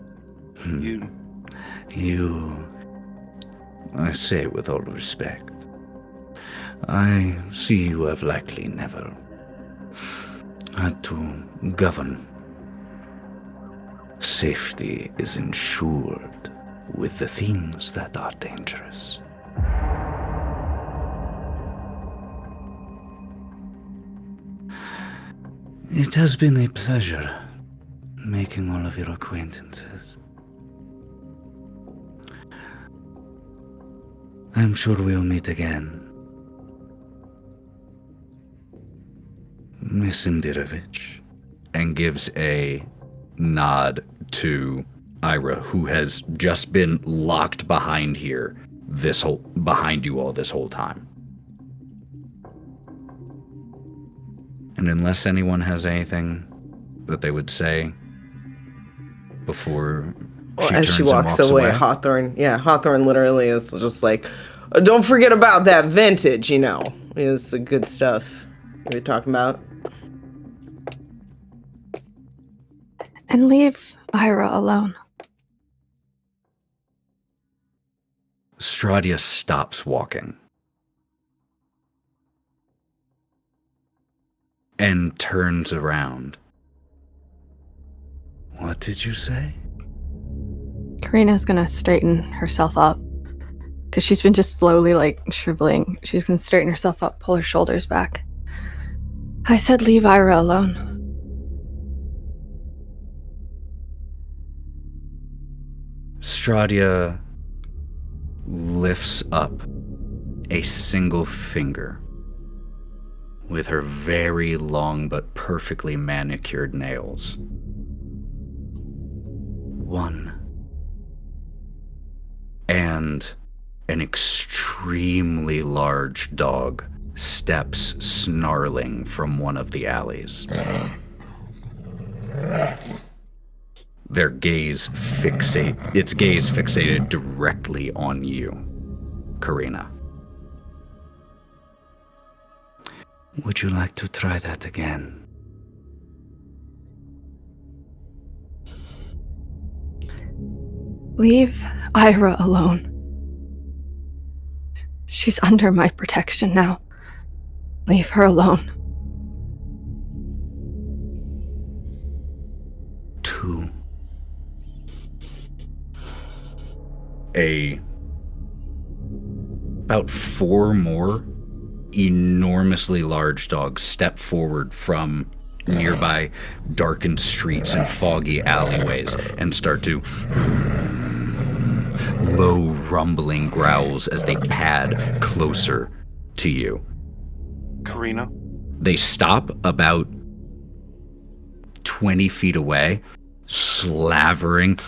I say with all respect, I see you have likely never had to govern. Safety is ensured with the things that are dangerous. It has been a pleasure making all of your acquaintances. I'm sure we'll meet again. Miss Indirovich. And gives a nod to Ira, who has just been locked behind behind you all this whole time. And unless anyone has anything that they would say before she As turns she and walks away, Hawthorne literally is just like, don't forget about that vintage, It's the good stuff we were talking about. And leave Ira alone. Stradia stops walking and turns around. What did you say? Karina's gonna straighten herself up because she's been just slowly shriveling. She's gonna straighten herself up, pull her shoulders back. I said leave Ira alone. Stradia lifts up a single finger with her very long but perfectly manicured nails. One. And an extremely large dog steps snarling from one of the alleys. Its gaze fixated directly on you, Karina. Would you like to try that again? Leave Ira alone. She's under my protection now. Leave her alone. 2. About 4 more enormously large dogs step forward from nearby darkened streets and foggy alleyways and start to low rumbling growls as they pad closer to you. Karina? They stop about 20 feet away, slavering.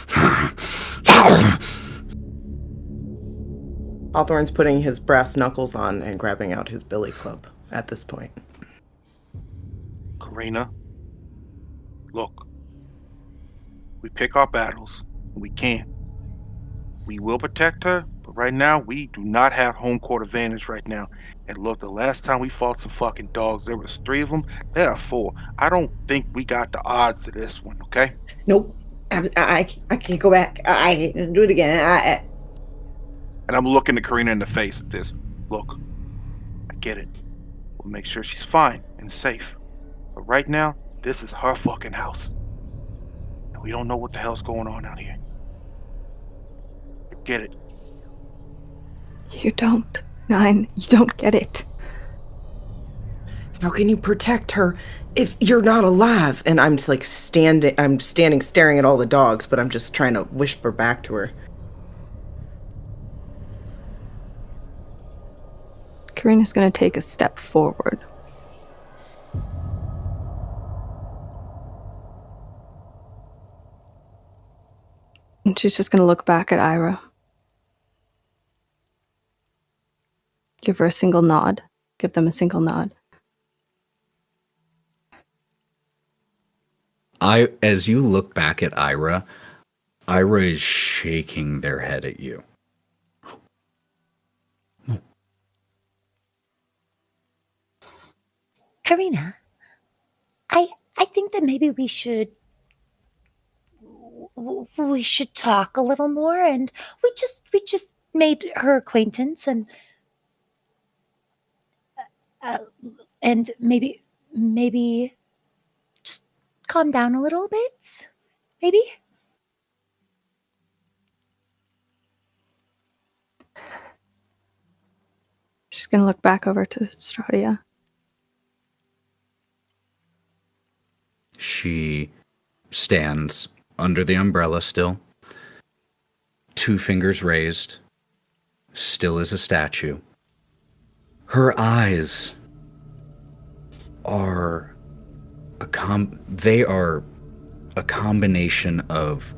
Hawthorne's putting his brass knuckles on and grabbing out his billy club at this point. Karina? Look. We pick our battles. We can. We will protect her, but right now, we do not have home court advantage right now. And look, the last time we fought some fucking dogs, there was 3 of them. There are 4. I don't think we got the odds to this one, okay? Nope. I can't go back. I can do it again. And I'm looking at Karina in the face at this. Look, I get it. We'll make sure she's fine and safe. But right now, this is her fucking house. And we don't know what the hell's going on out here. I get it. You don't, Nyne. You don't get it. How can you protect her if you're not alive? And I'm just like standing staring at all the dogs, but I'm just trying to whisper back to her. Karina's gonna take a step forward. And she's just gonna look back at Ira. Give her a single nod. Give them a single nod. As you look back at Ira is shaking their head at you. Karina, I think that maybe we should talk a little more, and we just made her acquaintance, and maybe calm down a little bit, maybe? She's gonna look back over to Stradia. She stands under the umbrella still, 2 fingers raised, still as a statue. Her eyes are they are a combination of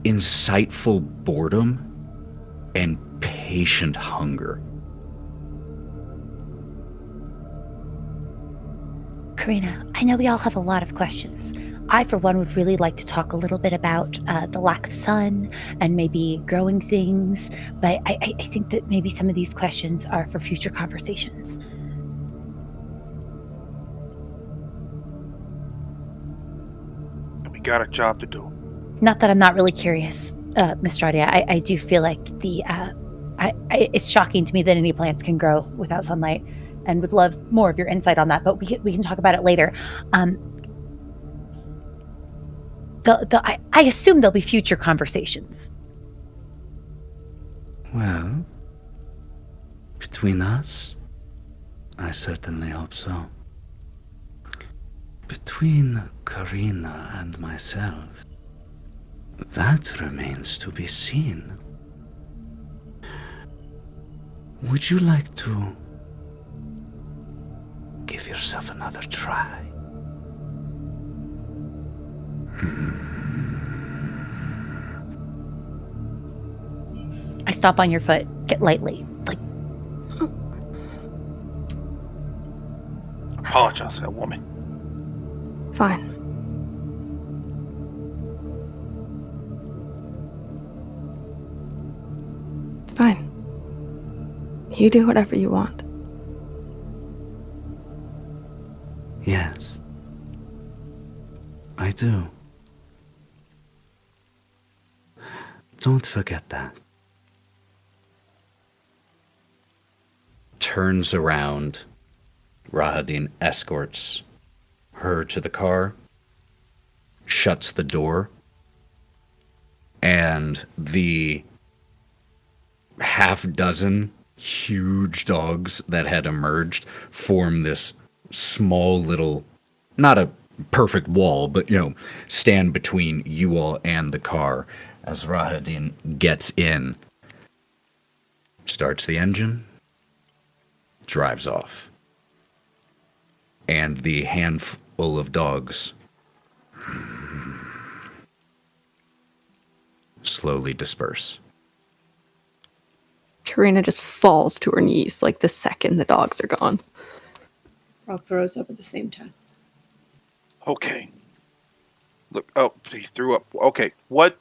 insightful boredom and patient hunger. Karina, I know we all have a lot of questions. I, for one, would really like to talk a little bit about the lack of sun and maybe growing things, but I think that maybe some of these questions are for future conversations. We got a job to do. Not that I'm not really curious, Miss Stradia. I do feel like it's shocking to me that any plants can grow without sunlight, and would love more of your insight on that, but we can talk about it later. I assume there'll be future conversations. Well, between us, I certainly hope so. Between Karina and myself, that remains to be seen. Would you like to give yourself another try? I stomp on your foot, get lightly, like. Apologize to that woman. Fine. Fine. You do whatever you want. Yes, I do. Don't forget that. Turns around. Rahadin escorts her to the car, shuts the door, and the half-dozen huge dogs that had emerged form this small little, not a perfect wall, but, stand between you all and the car as Rahadin gets in, starts the engine, drives off. And the handful of dogs slowly disperse. Karina just falls to her knees like the second the dogs are gone. Brawk throws up at the same time. Okay. Look, oh, he threw up. Okay, what?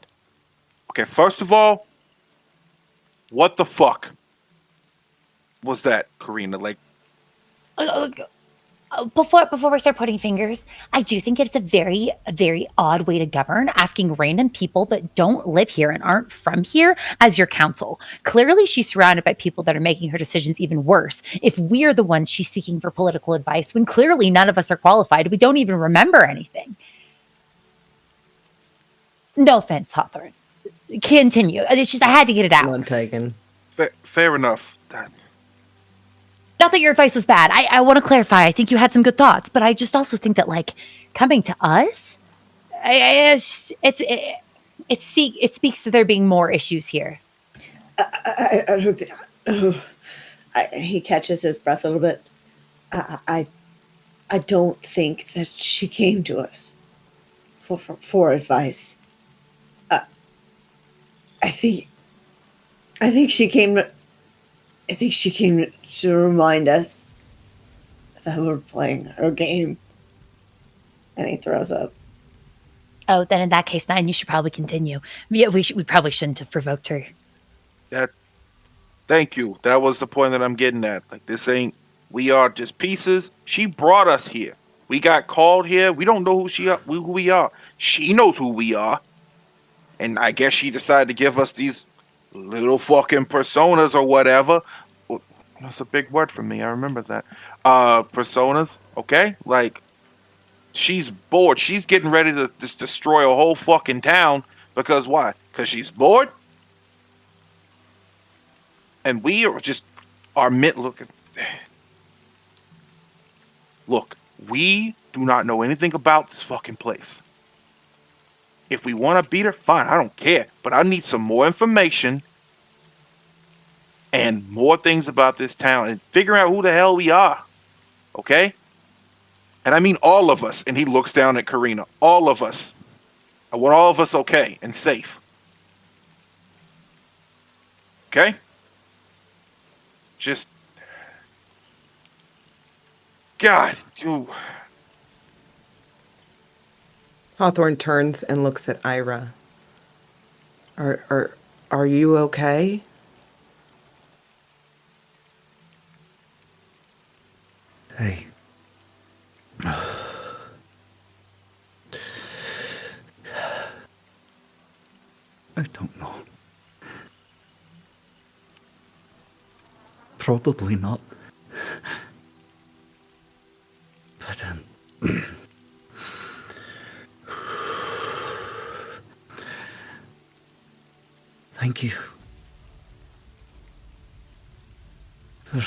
Okay, first of all, what the fuck was that, Karina? Like, Before we start pointing fingers, I do think it's a very, very odd way to govern, asking random people that don't live here and aren't from here as your counsel. Clearly, she's surrounded by people that are making her decisions even worse. If we're the ones she's seeking for political advice, when clearly none of us are qualified, we don't even remember anything. No offense, Hawthorne. Continue. It's just I had to get it out. One taken. fair enough. Not that your advice was bad. I want to clarify. I think you had some good thoughts, but I just also think that, like, coming to us, it speaks to there being more issues here. I don't think. He catches his breath a little bit. I don't think that she came to us for advice. I think she came. I think she came to remind us that we're playing her game. And he throws up. Oh, then in that case, Nyne, you should probably continue. Yeah, we probably shouldn't have provoked her. Thank you. That was the point that I'm getting at. Like, this ain't. We are just pieces. She brought us here. We got called here. We don't know who we are. She knows who we are. And I guess she decided to give us these little fucking personas or whatever. That's a big word for me. I remember that. Personas, okay? Like, she's bored. She's getting ready to just destroy a whole fucking town because why? Because she's bored. And we are just look, we do not know anything about this fucking place. If we want to beat her, fine, I don't care. But I need some more information and more things about this town and figuring out who the hell we are. Okay? And I mean all of us. And he looks down at Karina. All of us. I want all of us okay and safe. Okay? Just... God, you... Hawthorne turns and looks at Ira. Are you okay? Hey. I don't know. Probably not. But, thank you for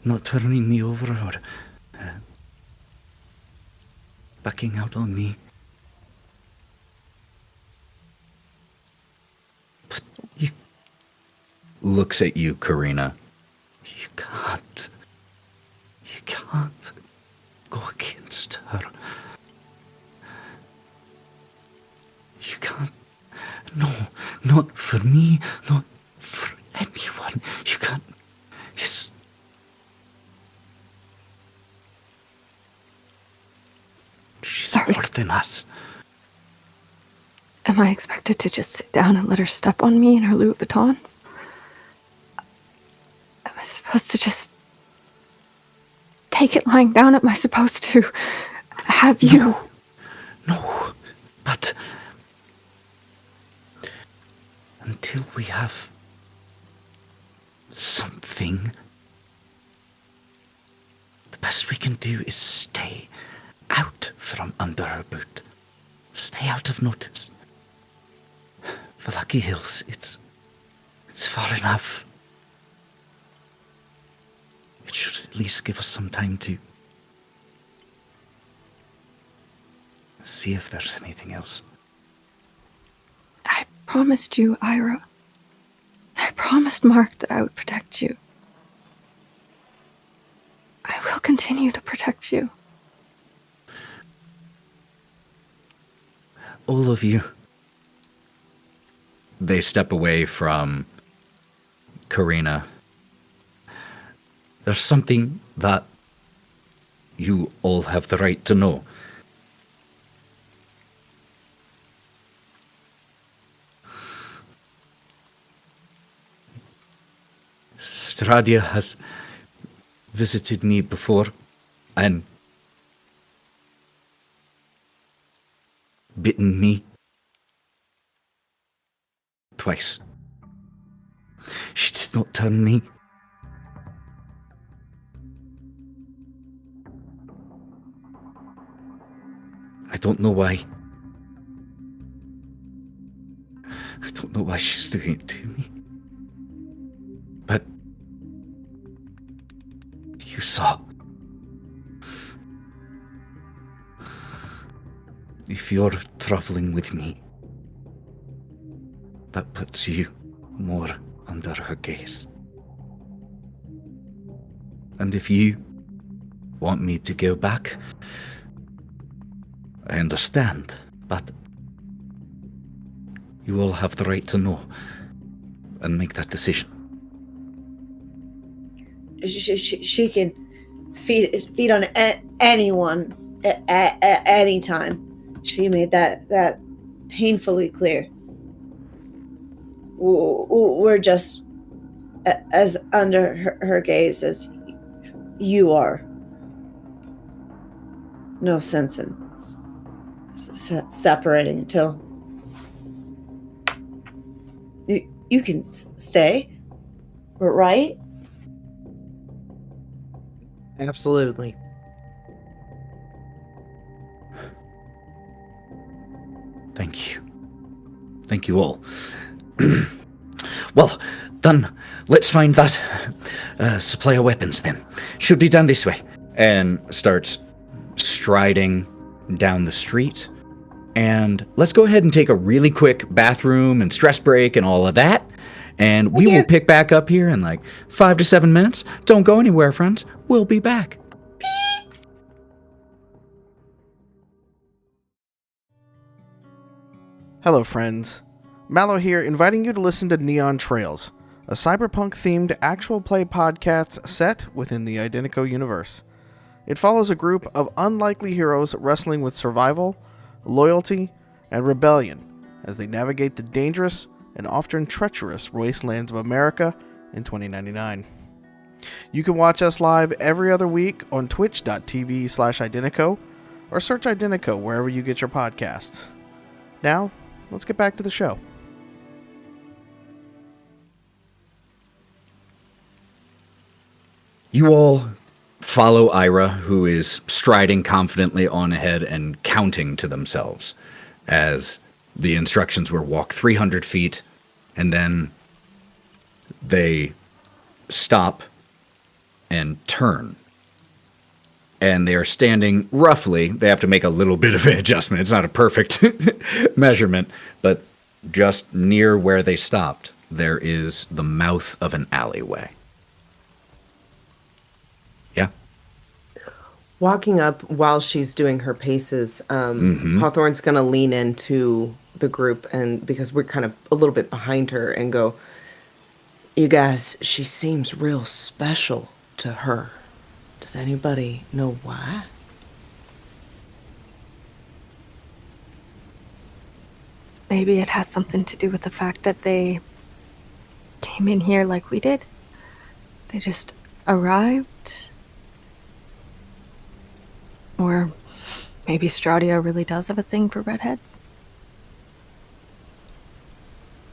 not turning me over or backing out on me. But you... Looks at you, Karina. You can't go against her. You can't. No, not for me, not for anyone. You can't. She's Sorry. more than us. Am I expected to just sit down and let her step on me in her Louis Vuittons? Am I supposed to just take it lying down? Am I supposed to have you? No, but until we have something, the best we can do is stay out from under her boot. Stay out of notice. For Lucky Hills, it's far enough. It should at least give us some time to see if there's anything else. I promised you, Ira. I promised Mark that I would protect you. I will continue to protect you. All of you. They step away from Karina. There's something that you all have the right to know. Stradia has visited me before and bitten me twice. She did not turn me. I don't know why. I don't know why she's doing it to me. But you saw. If you're traveling with me, that puts you more under her gaze. And if you want me to go back, I understand, but you all have the right to know and make that decision. She can feed on anyone at any time. She made that painfully clear. We're just as under her gaze as you are. No sense in separating until you can stay, right? Absolutely. Thank you. Thank you all. Well, then, let's find that supply of weapons then. Should be done this way. And starts striding down the street. And let's go ahead and take a really quick bathroom and stress break and all of that. And we will pick back up here in like 5 to 7 minutes. Don't go anywhere, friends. We'll be back. Hello, friends. Mallow here, inviting you to listen to Neon Trails, a cyberpunk-themed actual play podcast set within the Identico universe. It follows a group of unlikely heroes wrestling with survival, loyalty, and rebellion as they navigate the dangerous and often treacherous wastelands of America in 2099. You can watch us live every other week on twitch.tv/Identico or search Identico wherever you get your podcasts. Now, let's get back to the show. You all follow Ira, who is striding confidently on ahead and counting to themselves, as the instructions were walk 300 feet, and then they stop and turn. And they are standing roughly, they have to make a little bit of an adjustment. It's not a perfect measurement, but just near where they stopped, there is the mouth of an alleyway. Yeah? Walking up while she's doing her paces, Hawthorne's going to lean into the group, and because we're kind of a little bit behind her, and go, "You guys, she seems real special to her. Does anybody know why?" Maybe it has something to do with the fact that they came in here like we did. They just arrived. Or maybe Straudia really does have a thing for redheads.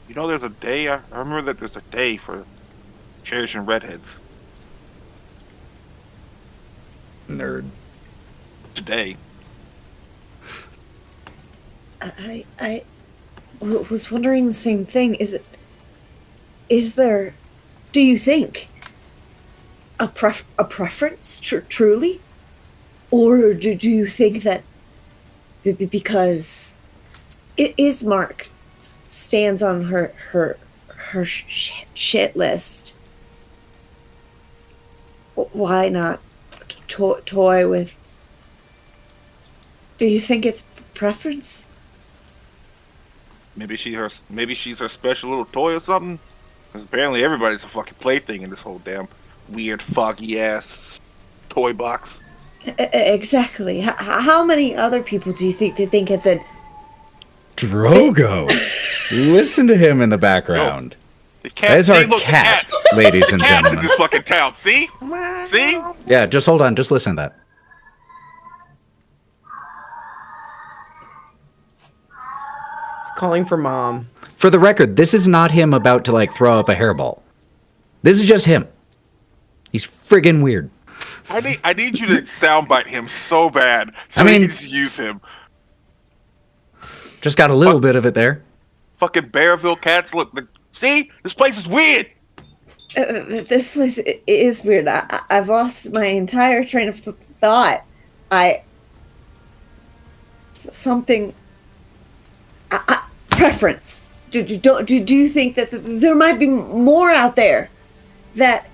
You know, there's a day, I remember that there's a day for cherishing redheads. Nerd. Today. I was wondering the same thing. Is there, do you think, a preference, truly? Or do you think that because Ismark stands on her shit list, why not toy with? Do you think it's preference? Maybe she's her special little toy or something. Because apparently everybody's a fucking plaything in this whole damn weird, foggy ass toy box. Exactly. How many other people do you think they think have been? Drogo. Listen to him in the background. The cats. That is our cats, ladies and cats gentlemen. in this fucking town. See? See? Yeah, just hold on. Just listen to that. He's calling for mom. For the record, this is not him about to like throw up a hairball. This is just him. He's friggin' weird. I need you to soundbite him so bad so I mean, we can just use him. Just got a little bit of it there. Fucking Bearville cats look. See? This place is weird. This place is weird. I've lost my entire train of thought. Something. Preference. Do you think that there might be more out there that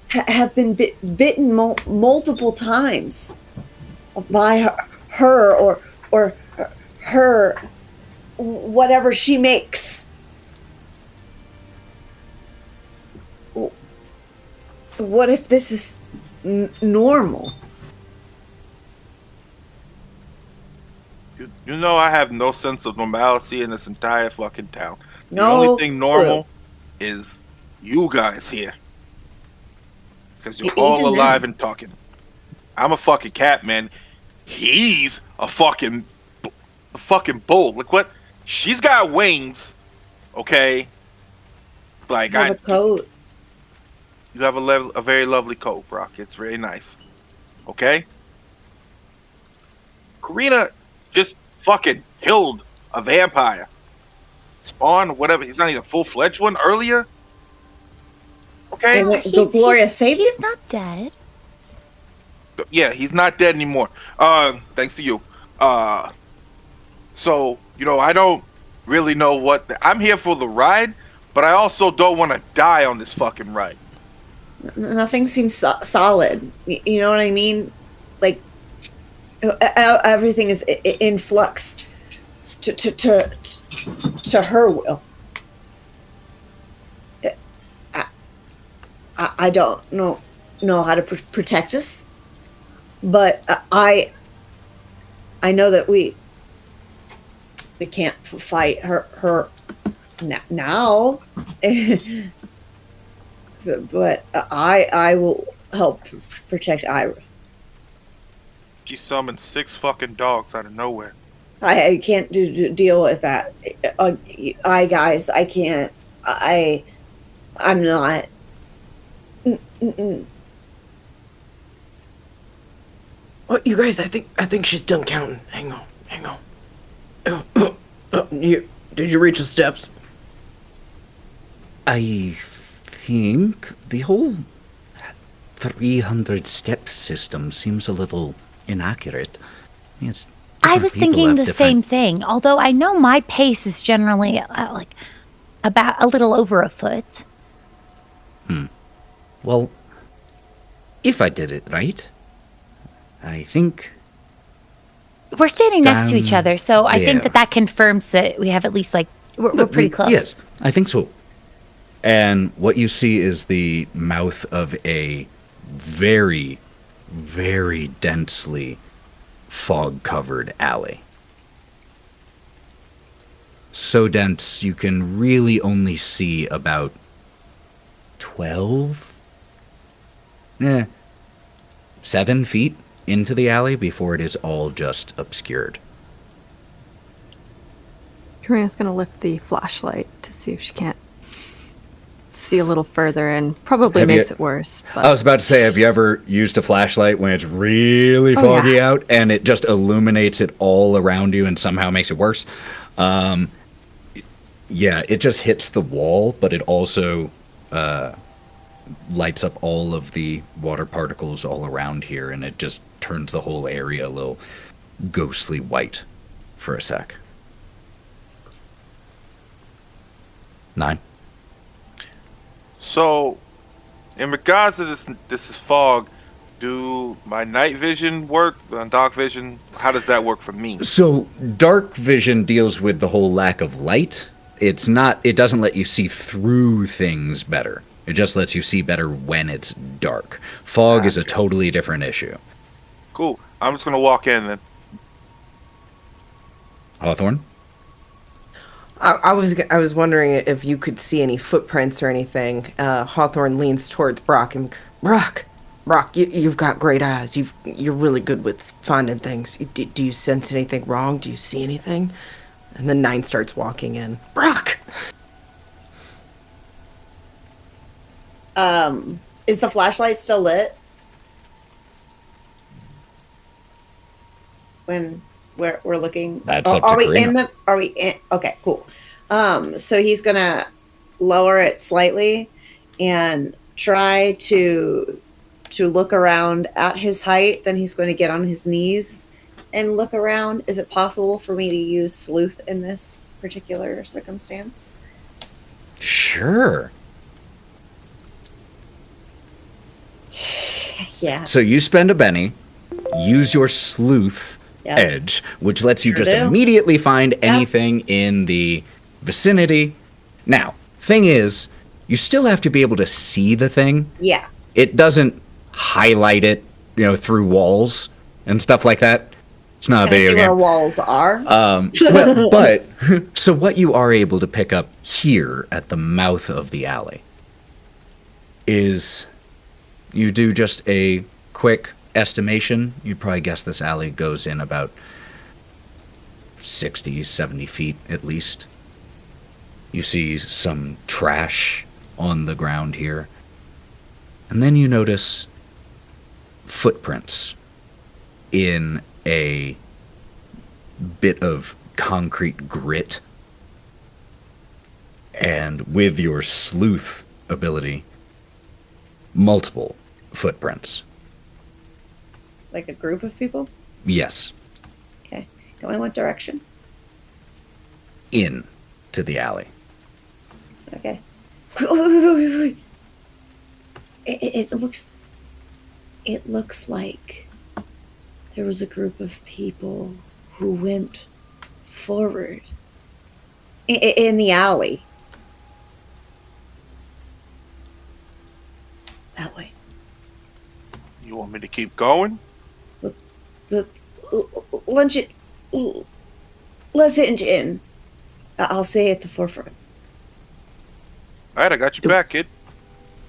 have been bitten multiple times by her or her whatever she makes? What if this is normal? You know I have no sense of normalcy in this entire fucking town. No. The only thing normal is you guys here. Because you're all alive and talking. I'm a fucking cat, man. He's a fucking bull. Look what? She's got wings. Okay? Like I have a coat. You have a very lovely coat, Brawk. It's very nice. Okay? Karina just fucking killed a vampire. Spawn, whatever. He's not even a full-fledged one earlier. Okay? And the Gloria saved He's him? not dead. Yeah, he's not dead anymore. Thanks to you. So, you know, I don't really know what... I'm here for the ride, but I also don't want to die on this fucking ride. Nothing seems solid. You know what I mean? Like, everything is in flux to her will. I don't know how to protect us, but I know that we can't fight her now. But I will help protect Ira. She summoned 6 fucking dogs out of nowhere. I can't deal with that. Guys, I can't. I'm not. Well, you guys, I think she's done counting. Hang on. Did you reach the steps? I think the whole 300 step system seems a little inaccurate. It's I different was people thinking have the same thing, although I know my pace is generally like about a little over a foot. Well, if I did it right, I think We're standing next to each Down other, so I think there. that confirms that we have at least, like, we're pretty close. Yes, I think so. And what you see is the mouth of a very, very densely fog-covered alley. So dense you can really only see about 7 feet into the alley before it is all just obscured. Karina's gonna lift the flashlight to see if she can't see a little further, and probably Have you- makes it worse. But I was about to say, have you ever used a flashlight when it's really Oh, foggy yeah. out and it just illuminates it all around you and somehow makes it worse? Yeah, it just hits the wall, but it also lights up all of the water particles all around here, and it just turns the whole area a little ghostly white for a sec. Nyne? So, in regards to this fog, do my night vision work? Dark vision? How does that work for me? So dark vision deals with the whole lack of light. It doesn't let you see through things better. It just lets you see better when it's dark. Fog is a totally different issue. Cool. I'm just gonna walk in then. Hawthorne? I was wondering if you could see any footprints or anything. Hawthorne leans towards Brawk and Brawk, you've got great eyes. You're really good with finding things. Do you sense anything wrong? Do you see anything? And then Nyne starts walking in. Brawk. Is the flashlight still lit? When we're looking. That's up to Are we Karina. in the? Are we in? Okay, cool. So he's gonna lower it slightly and try to look around at his height. Then he's going to get on his knees and look around. Is it possible for me to use sleuth in this particular circumstance? Sure. Yeah. So you spend a Benny, use your sleuth Yep. edge, which lets you Sure just do. immediately find anything in the vicinity. Now, thing is, you still have to be able to see the thing. Yeah. It doesn't highlight it, through walls and stuff like that. It's not a Can I see video where game. walls are? But so what you are able to pick up here at the mouth of the alley is you do just a quick estimation. You'd probably guess this alley goes in about 60, 70 feet at least. You see some trash on the ground here. And then you notice footprints in a bit of concrete grit. And with your sleuth ability, multiple footprints. Like a group of people? Yes, Okay. Going what direction? in to the alley. Okay. Wait. It looks like there was a group of people who went forward in the alley. That way. You want me to keep going? Let's hinge in. I'll say at the forefront. All right, I got you back, kid.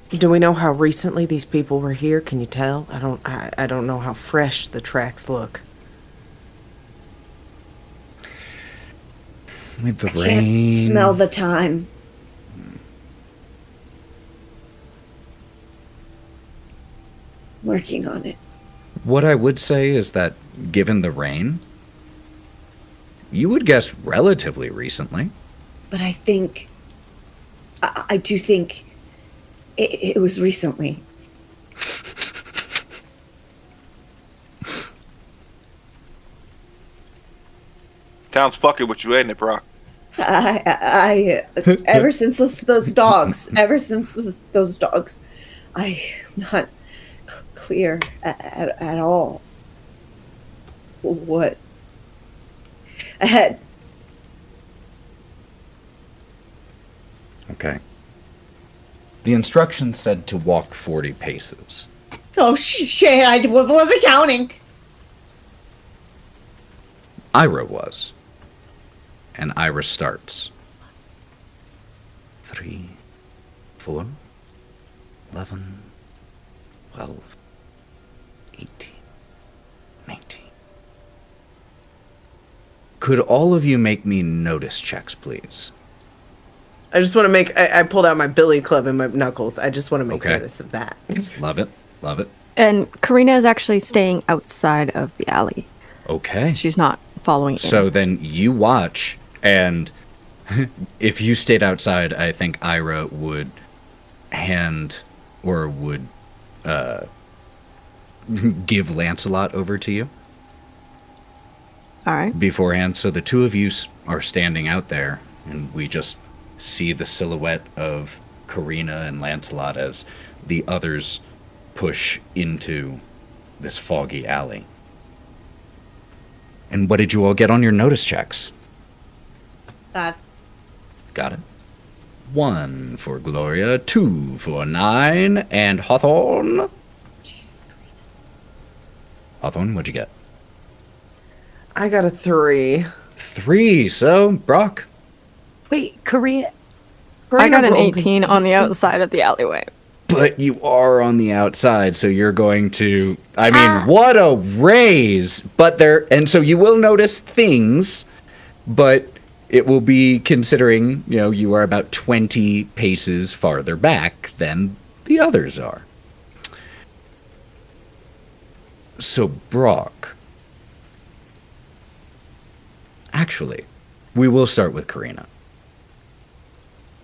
Do we know how recently these people were here? Can you tell? I don't know how fresh the tracks look. With the I rain. can't smell the time. Working on it. What I would say is that, given the rain, you would guess relatively recently. But I think, I do think it was recently. Town's fucking with you, ain't it, Brawk? I ever since those dogs, those dogs, I'm not clear at all what ahead. Okay. The instructions said to walk 40 paces. Oh shit! I wasn't counting. Ira was. And Ira starts. 3, 4, 11, 12, 18, 19. Could all of you make me notice checks, please? I just want to make. I pulled out my billy club and my knuckles. I just want to make Okay. notice of that. Love it. Love it. And Karina is actually staying outside of the alley. Okay. She's not following in. So then you watch, and if you stayed outside, I think Ira would give Lancelot over to you All right. beforehand. So the two of you are standing out there, and we just see the silhouette of Karina and Lancelot as the others push into this foggy alley. And what did you all get on your notice checks? 5. Got it. 1 for Gloria, 2 for Nyne, and Hawthorne. Jesus Christ. Hawthorne, what'd you get? I got a 3. 3. So, Brawk. Wait, Karina. I got an rolled 18 on the outside of the alleyway. But you are on the outside, so you're going to... I mean, what a raise! But there... And so you will notice things, but it will be considering, you are about 20 paces farther back than the others are. So, Brawk... Actually, we will start with Karina.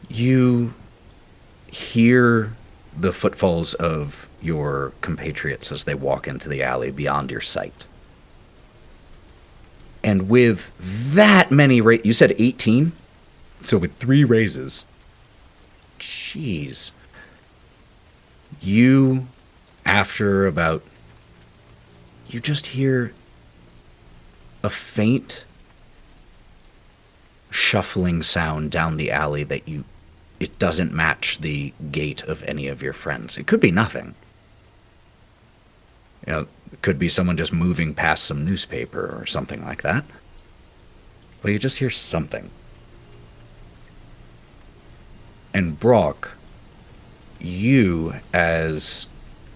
You hear the footfalls of your compatriots as they walk into the alley beyond your sight. And with that many you said 18? So with 3 raises. Jeez. You, after about... You just hear a faint shuffling sound down the alley that it doesn't match the gait of any of your friends. It could be nothing. It could be someone just moving past some newspaper or something like that. But you just hear something. And Brawk, you, as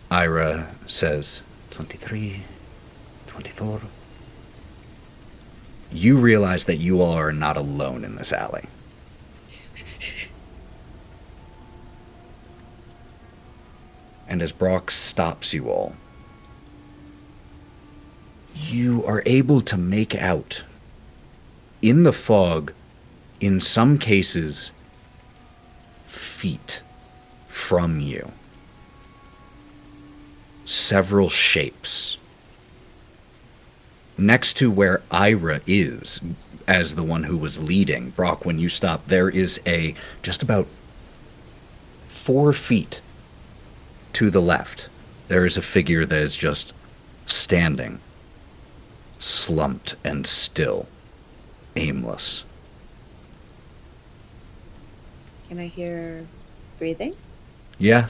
Ira says, 23, 24, you realize that you all are not alone in this alley. And as Brawk stops you all, You are able to make out in the fog, in some cases, feet from you. Several shapes. Next to where Ira is, as the one who was leading, Brawk, when you stop, there is a just about 4 feet to the left. There is a figure that is just standing, slumped and still, aimless. Can I hear breathing? Yeah,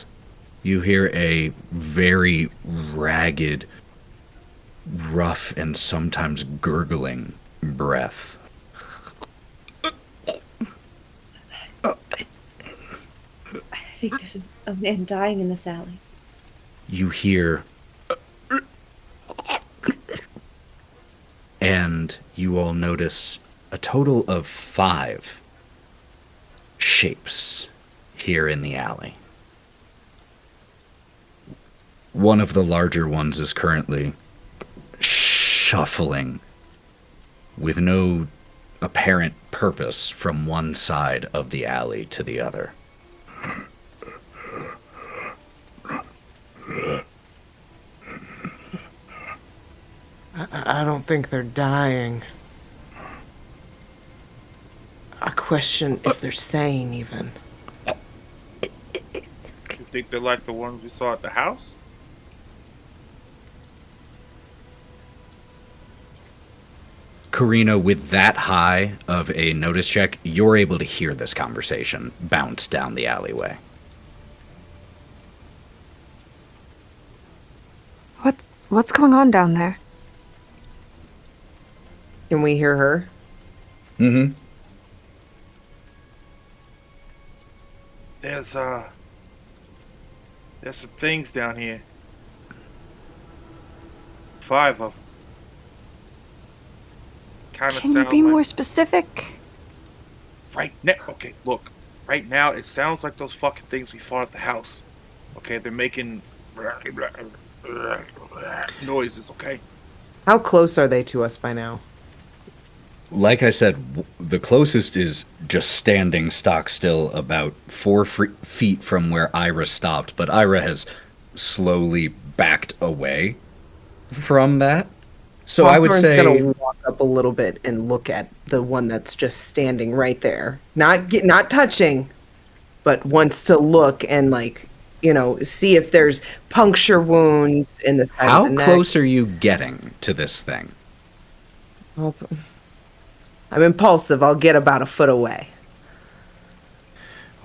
you hear a very ragged, rough, and sometimes gurgling breath. I think there's a man dying in this alley. You hear, and you all notice a total of 5 shapes here in the alley. One of the larger ones is currently shuffling with no apparent purpose from one side of the alley to the other. I don't think they're dying. I question if they're sane, even. You think they're like the ones we saw at the house? Karina, with that high of a notice check, you're able to hear this conversation bounce down the alleyway. What's going on down there? Can we hear her? Mm-hmm. There's some things down here. 5 of them. Kind of Can you sound be like more specific? right now. Okay, look. Right now, it sounds like those fucking things we fought at the house. Okay, they're making noises. Okay. How close are they to us by now? Like I said, the closest is just standing stock still about 4 feet from where Ira stopped, but Ira has slowly backed away from that. So I would say gonna walk up a little bit and look at the one that's just standing right there, not touching, but wants to look and see if there's puncture wounds in the side how of the neck. close are you getting to this thing? I'm impulsive. I'll get about a foot away.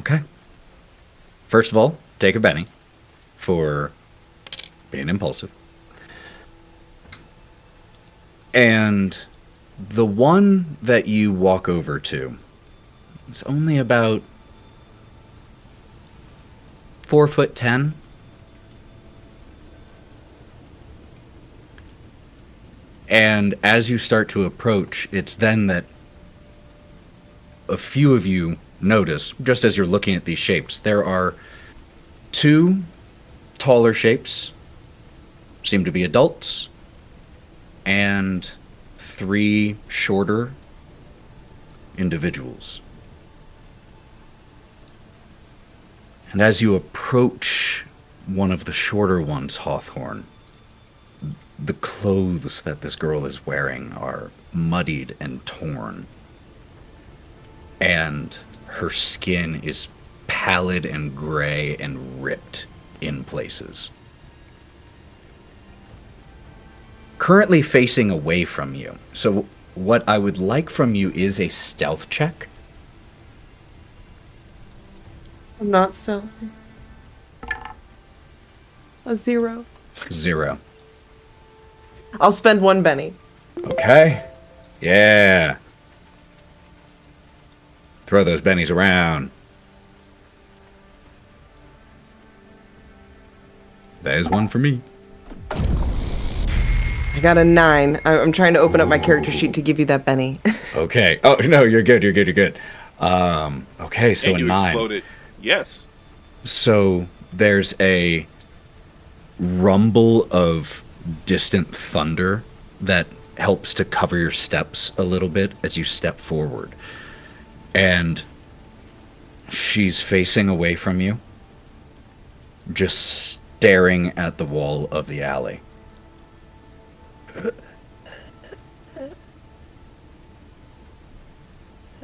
Okay. First of all, take a Benny for being impulsive. And the one that you walk over to is only about 4'10". And as you start to approach, it's then that a few of you notice, just as you're looking at these shapes, there are 2 taller shapes, seem to be adults, and 3 shorter individuals. And as you approach one of the shorter ones, Hawthorne, the clothes that this girl is wearing are muddied and torn. And her skin is pallid and gray and ripped in places. Currently facing away from you. So what I would like from you is a stealth check. I'm not stealthy. A 0. 0. I'll spend 1 Benny. Okay. Yeah. Throw those bennies around. That is 1 for me. I got a 9. I'm trying to open up my character sheet to give you that Benny. Okay. Oh, no, you're good. You're good. Okay, so And a you 9. exploded. Yes. So there's a rumble of distant thunder that helps to cover your steps a little bit as you step forward. And she's facing away from you, just staring at the wall of the alley.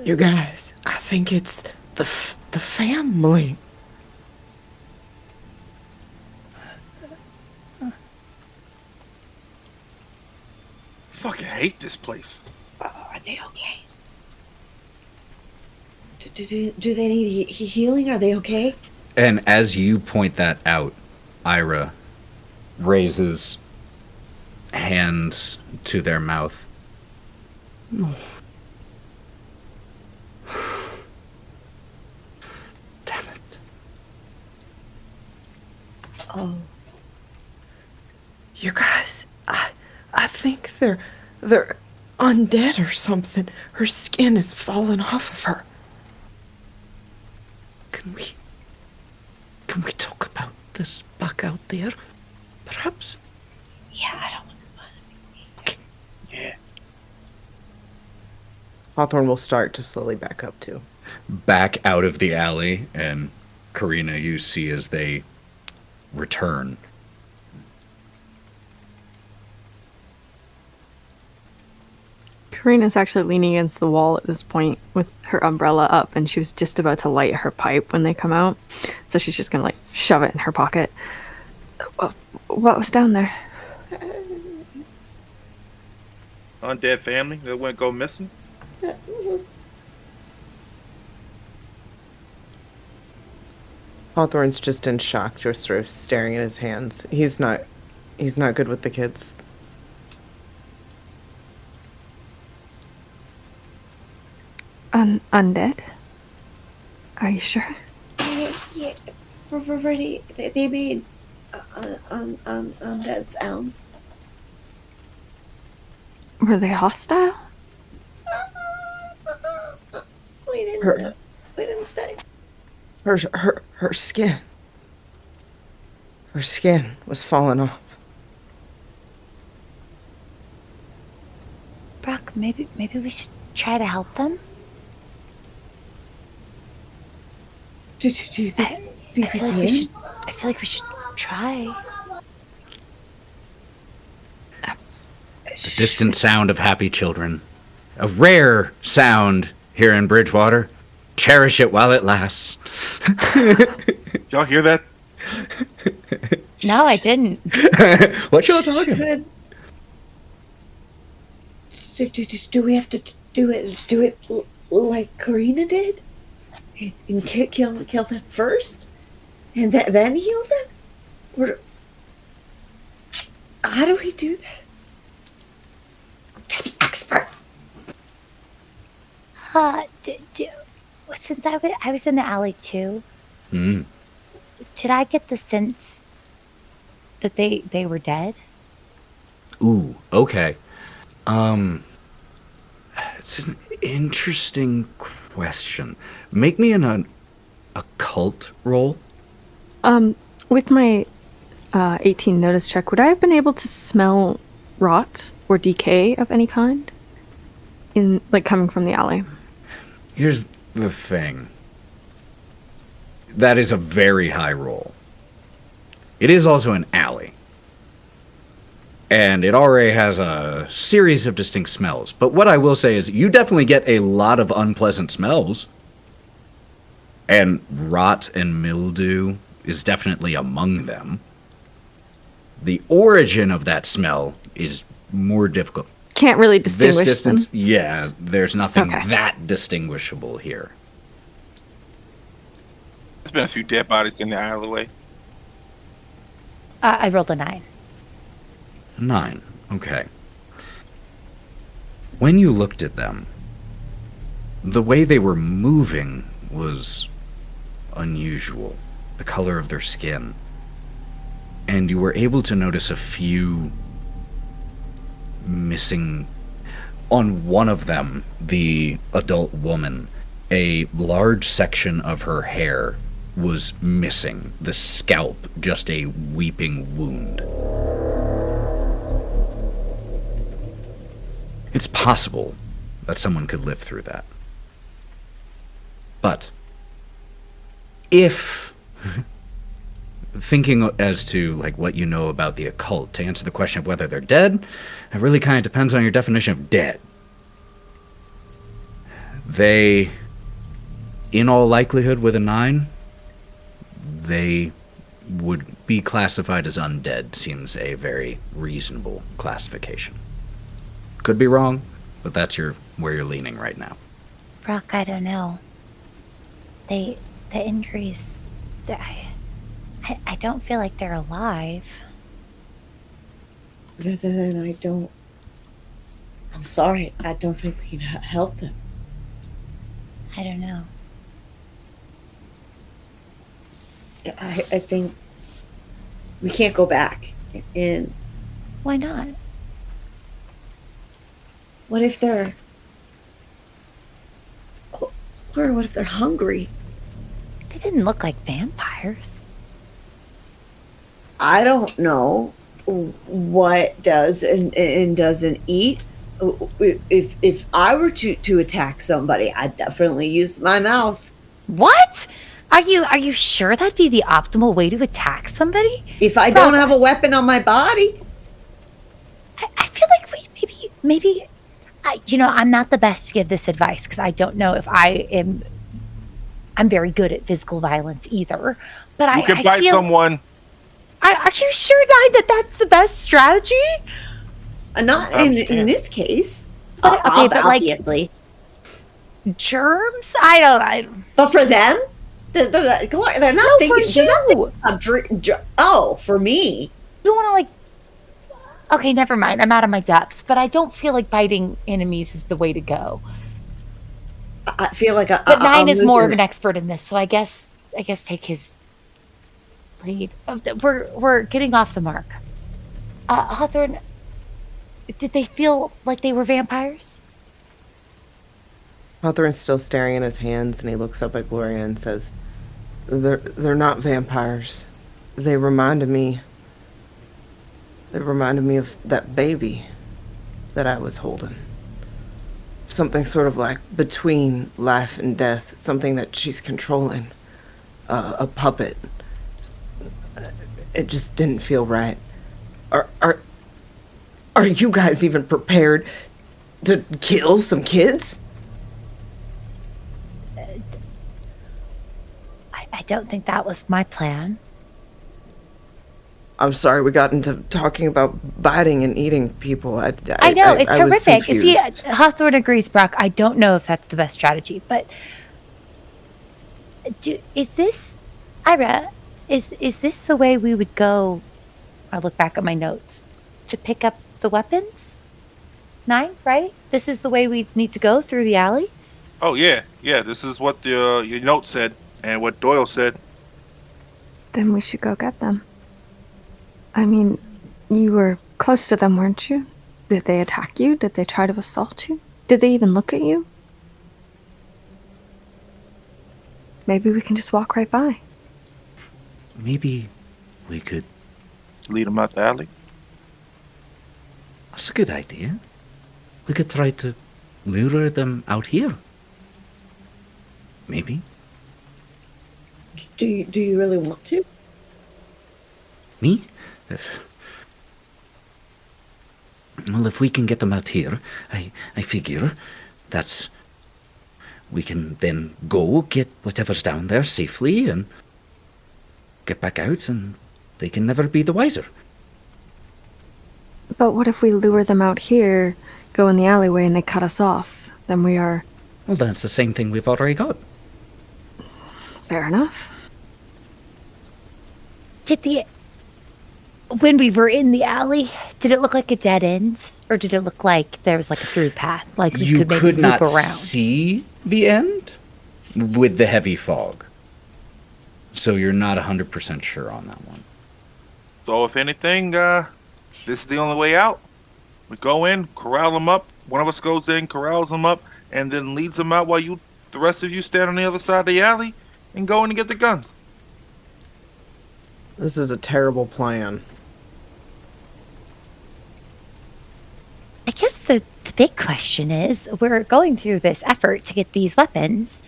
You guys, I think it's the family. Fucking hate this place. Are they okay? Do they need healing? Are they okay? And as you point that out, Ira raises hands to their mouth. No. Damn it. Oh. You guys, I think they're undead or something. Her skin is falling off of her. Can we talk about this back out there, perhaps? Yeah, I don't want to. Yeah. Hawthorne will start to slowly back up too. Back out of the alley, and Karina, you see as they return. Karina's actually leaning against the wall at this point with her umbrella up, and she was just about to light her pipe when they come out. So she's just gonna like shove it in her pocket. What was down there? Undead family that went go missing. Hawthorne's just in shock, just sort of staring at his hands. He's not good with the kids. Undead? Are you sure? Yeah, we're ready. They made undead sounds. Were they hostile? We didn't stay. Her skin. Her skin was falling off. Brawk, maybe we should try to help them? Do you think I feel like we should try. The distant sound of happy children. A rare sound here in Bridgewater. Cherish it while it lasts. Y'all hear that? No, I didn't. What y'all talking about? Do we have to do it like Karina did, and kill them first, and then heal them, or how do we do this? You're the expert. Since I was in the alley too, Mm. did I get the sense that they were dead? Ooh, okay. It's an interesting question. Make me an occult roll. With my 18 notice check, would I have been able to smell rot or decay of any kind in coming from the alley? Here's the thing. That is a very high roll. It is also an alley. And it already has a series of distinct smells. But what I will say is you definitely get a lot of unpleasant smells. And rot and mildew is definitely among them. The origin of that smell is more difficult. Can't really distinguish This distance, them. yeah, there's nothing Okay. that distinguishable here. There's been a few dead bodies in the alleyway. I rolled a 9. 9. Okay. When you looked at them, the way they were moving was unusual. The color of their skin. And you were able to notice a few missing. On one of them, the adult woman, a large section of her hair was missing. The scalp, just a weeping wound. It's possible that someone could live through that. But if thinking as to like what you know about the occult to answer the question of whether they're dead, it really kind of depends on your definition of dead. They, in all likelihood, with a 9, they would be classified as undead. Seems a very reasonable classification. Could be wrong, but that's where you're leaning right now. Brawk, I don't know. The injuries, I don't feel like they're alive. Then I'm sorry. I don't think we can help them. I don't know. I think we can't go back. And Why not? what if they're... Gloria, what if they're hungry? They didn't look like vampires. I don't know what does and doesn't eat. If I were to attack somebody, I'd definitely use my mouth. What? Are you sure that'd be the optimal way to attack somebody? If I don't have a weapon on my body. I feel like maybe I'm not the best to give this advice because I don't know if I'm very good at physical violence either. But You can bite someone. Are you sure, Nyne, that's the best strategy? Not in this case. But, okay, but obviously. Like germs? I don't. But for them, they're not thinking. For me. You don't want to like. Okay, never mind. I'm out of my depths, but I don't feel like biting enemies is the way to go. I feel like but Nyne is more of an expert in this, so I guess take his lead. We're getting off the mark. Hawthorne, did they feel like they were vampires? Hawthorne's still staring at his hands, and he looks up at Gloria and says, "They're not vampires. They reminded me of that baby that I was holding. Something sort of like between life and death, something that she's controlling, a puppet. It just didn't feel right. Are you guys even prepared to kill some kids?" I don't think that was my plan. I'm sorry, we got into talking about biting and eating people. I know, it's I was horrific. confused. Hawthorne agrees, Brawk. I don't know if that's the best strategy, but is this, Ira, is this the way we would go? I look back at my notes to pick up the weapons. Nyne, right? This is the way we need to go through the alley. Oh yeah. This is what your note said and what Doyle said. Then we should go get them. I mean, you were close to them, weren't you? Did they attack you? Did they try to assault you? Did they even look at you? Maybe we can just walk right by. Maybe we could... Lead them out the alley. That's a good idea. We could try to lure them out here. Maybe. Do you really want to? Me? Well, if we can get them out here, I figure we can then go get whatever's down there safely and get back out, and they can never be the wiser. But what if we lure them out here, go in the alleyway, and they cut us off? Then we are... Well, that's the same thing we've already got. Fair enough. When we were in the alley, did it look like a dead end? Or did it look like there was like a through path? Like we could maybe loop around? See the end with the heavy fog. So you're not 100% sure on that one. So if anything, this is the only way out. We go in, corral them up. One of us goes in, corrals them up, and then leads them out while the rest of you stand on the other side of the alley and go in and get the guns. This is a terrible plan. I guess the big question is, we're going through this effort to get these weapons.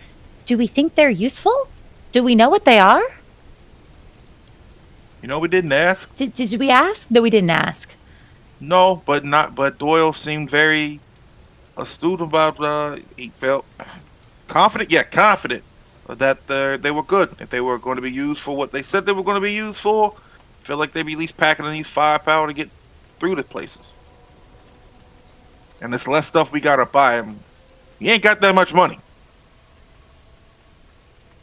Do we think they're useful? Do we know what they are? You know, we didn't ask. Did we ask? No, we didn't ask. No, but Doyle seemed very astute about, he felt confident that they were good. If they were going to be used for what they said they were going to be used for, felt like they'd be at least packing enough firepower to get through the places. And there's less stuff we gotta buy. You ain't got that much money.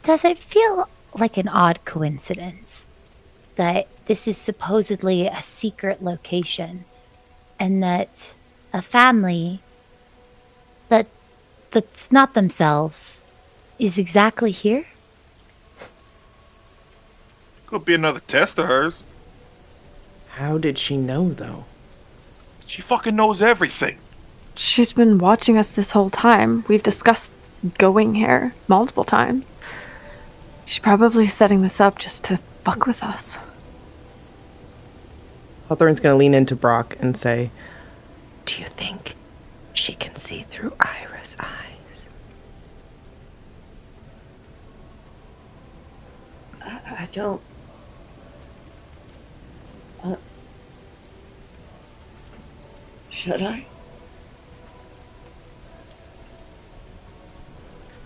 Does it feel like an odd coincidence that this is supposedly a secret location and that a family that's not themselves is exactly here? Could be another test of hers. How did she know, though? She fucking knows everything. She's been watching us this whole time. We've discussed going here multiple times. She's probably setting this up just to fuck with us. Hawthorne's going to lean into Brawk and say, Do you think she can see through Ira's eyes? I don't. Should I?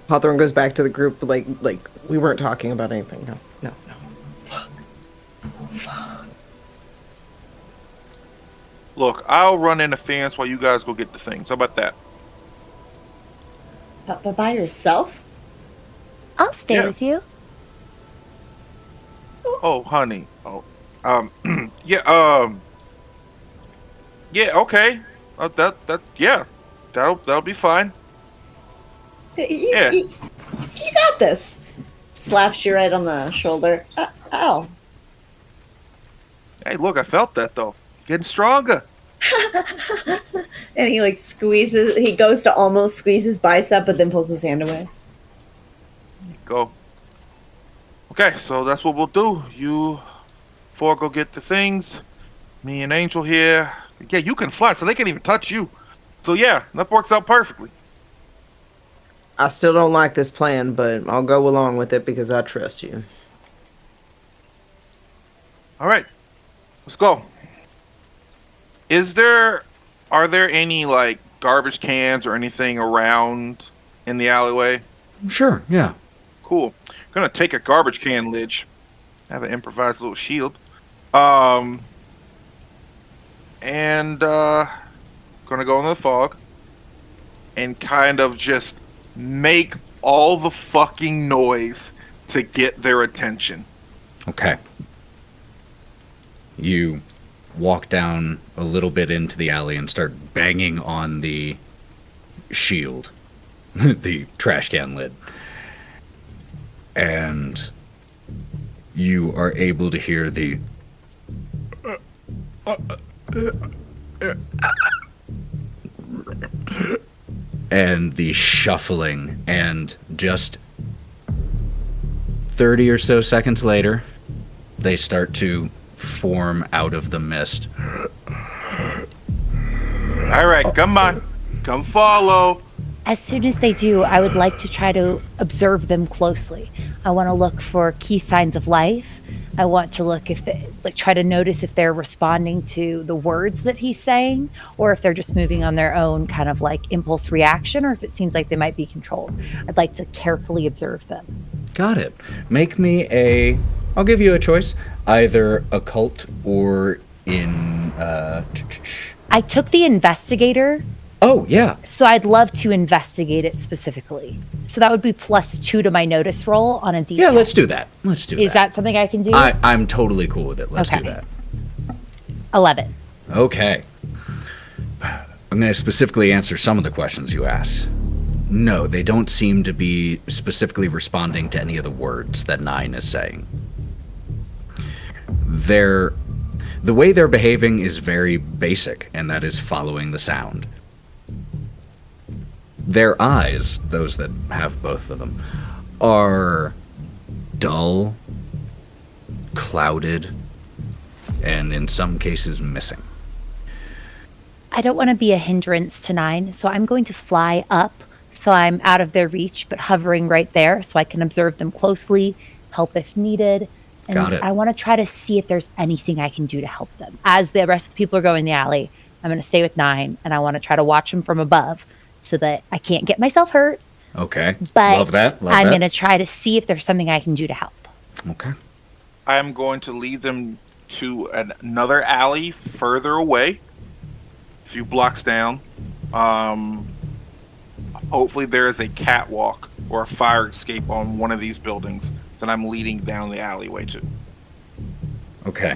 Hawthorne goes back to the group like we weren't talking about anything. No. Fuck. Look, I'll run interference while you guys go get the things. How about that? But by yourself? I'll stay Yeah. with you. Oh, honey. Oh, yeah, okay. That'll be fine. Yeah. You got this. Slaps you right on the shoulder. Ow. Hey, look, I felt that though. Getting stronger. And he like squeezes, he goes to almost squeeze his bicep, but then pulls his hand away. Go. Okay, so that's what we'll do. You four go get the things. Me and Angel here. Yeah, you can fly, so they can't even touch you. So yeah, that works out perfectly. I still don't like this plan, but I'll go along with it because I trust you. All right, let's go. Are there any like garbage cans or anything around in the alleyway? Sure, yeah. Cool. Gonna take a garbage can lid. Have an improvised little shield. And gonna go in the fog and kind of just make all the fucking noise to get their attention. Okay. You walk down a little bit into the alley and start banging on the shield, the trash can lid. And you are able to hear the and the shuffling, and just 30 or so seconds later, they start to form out of the mist. All right, come on. Come follow. As soon as they do, I would like to try to observe them closely. I want to look for key signs of life. I want to look try to notice if they're responding to the words that he's saying, or if they're just moving on their own kind of like impulse reaction, or if it seems like they might be controlled. I'd like to carefully observe them. Got it. Make me I'll give you a choice. Either occult or in, I took the investigator. Oh, yeah. So I'd love to investigate it specifically. So that would be +2 to my notice roll on a D10. Yeah, let's do that. Is that something I can do? I'm totally cool with it. Let's do Okay. that. 11. Okay. I'm going to specifically answer some of the questions you asked. No, they don't seem to be specifically responding to any of the words that Nyne is saying. The way they're behaving is very basic, and that is following the sound. Their eyes, those that have both of them, are dull, clouded, and in some cases missing. I don't want to be a hindrance to Nyne, so I'm going to fly up so I'm out of their reach, but hovering right there so I can observe them closely, help if needed. And Got it. I want to try to see if there's anything I can do to help them. As the rest of the people are going in the alley, I'm going to stay with Nyne, and I want to try to watch them from above so that I can't get myself hurt. Okay. But Love that. I'm going to try to see if there's something I can do to help. Okay. I'm going to lead them to another alley further away, a few blocks down. Hopefully there is a catwalk or a fire escape on one of these buildings that I'm leading down the alleyway to. Okay.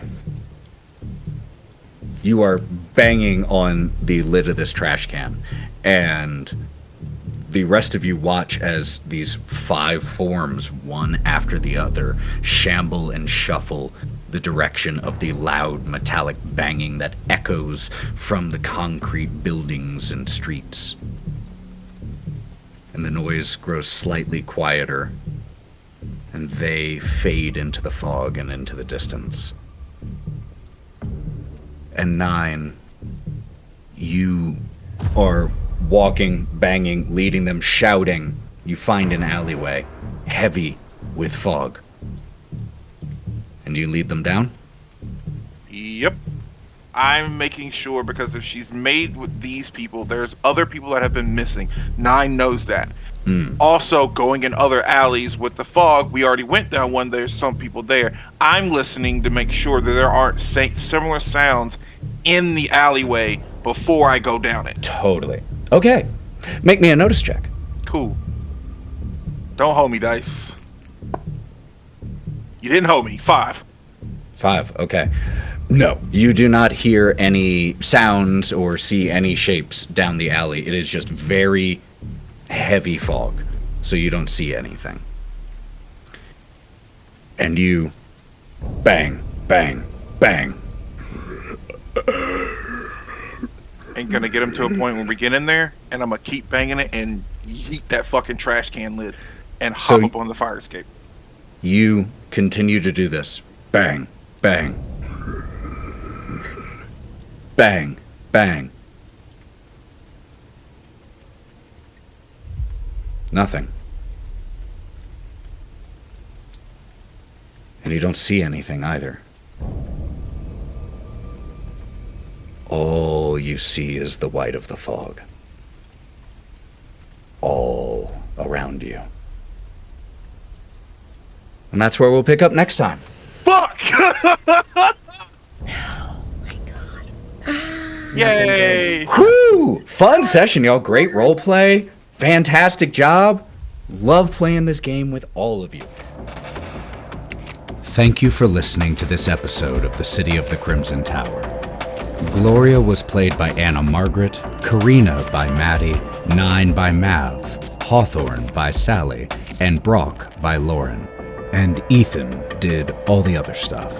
You are banging on the lid of this trash can, and the rest of you watch as these 5 forms, one after the other, shamble and shuffle the direction of the loud metallic banging that echoes from the concrete buildings and streets. And the noise grows slightly quieter, and they fade into the fog and into the distance. And Nyne, you are walking, banging, leading them, shouting. You find an alleyway, heavy with fog. And you lead them down? Yep. I'm making sure, because if she's made with these people, there's other people that have been missing. Nyne knows that. Also, going in other alleys with the fog, we already went down one. There's some people there. I'm listening to make sure that there aren't similar sounds in the alleyway before I go down it. Totally. Okay. Make me a notice check. Cool. Don't hold me, dice. You didn't hold me. 5. 5, okay. No, you do not hear any sounds or see any shapes down the alley. It is just very heavy fog, so you don't see anything. And you bang, bang, bang. Ain't gonna get him to a point where we get in there, and I'm gonna keep banging it and yeet that fucking trash can lid and hop up on the fire escape. You continue to do this. Bang, bang. Bang, bang. Nothing. And you don't see anything either. All you see is the white of the fog. All around you. And that's where we'll pick up next time. Fuck! Yay! Woo! Fun session, y'all. Great role play. Fantastic job. Love playing this game with all of you. Thank you for listening to this episode of The City of the Crimson Tower. Gloria was played by Anna Margaret, Karina by Matty, Nyne by Mav, Hawthorne by Sally, and Brawk by Lauren. And Ethan did all the other stuff.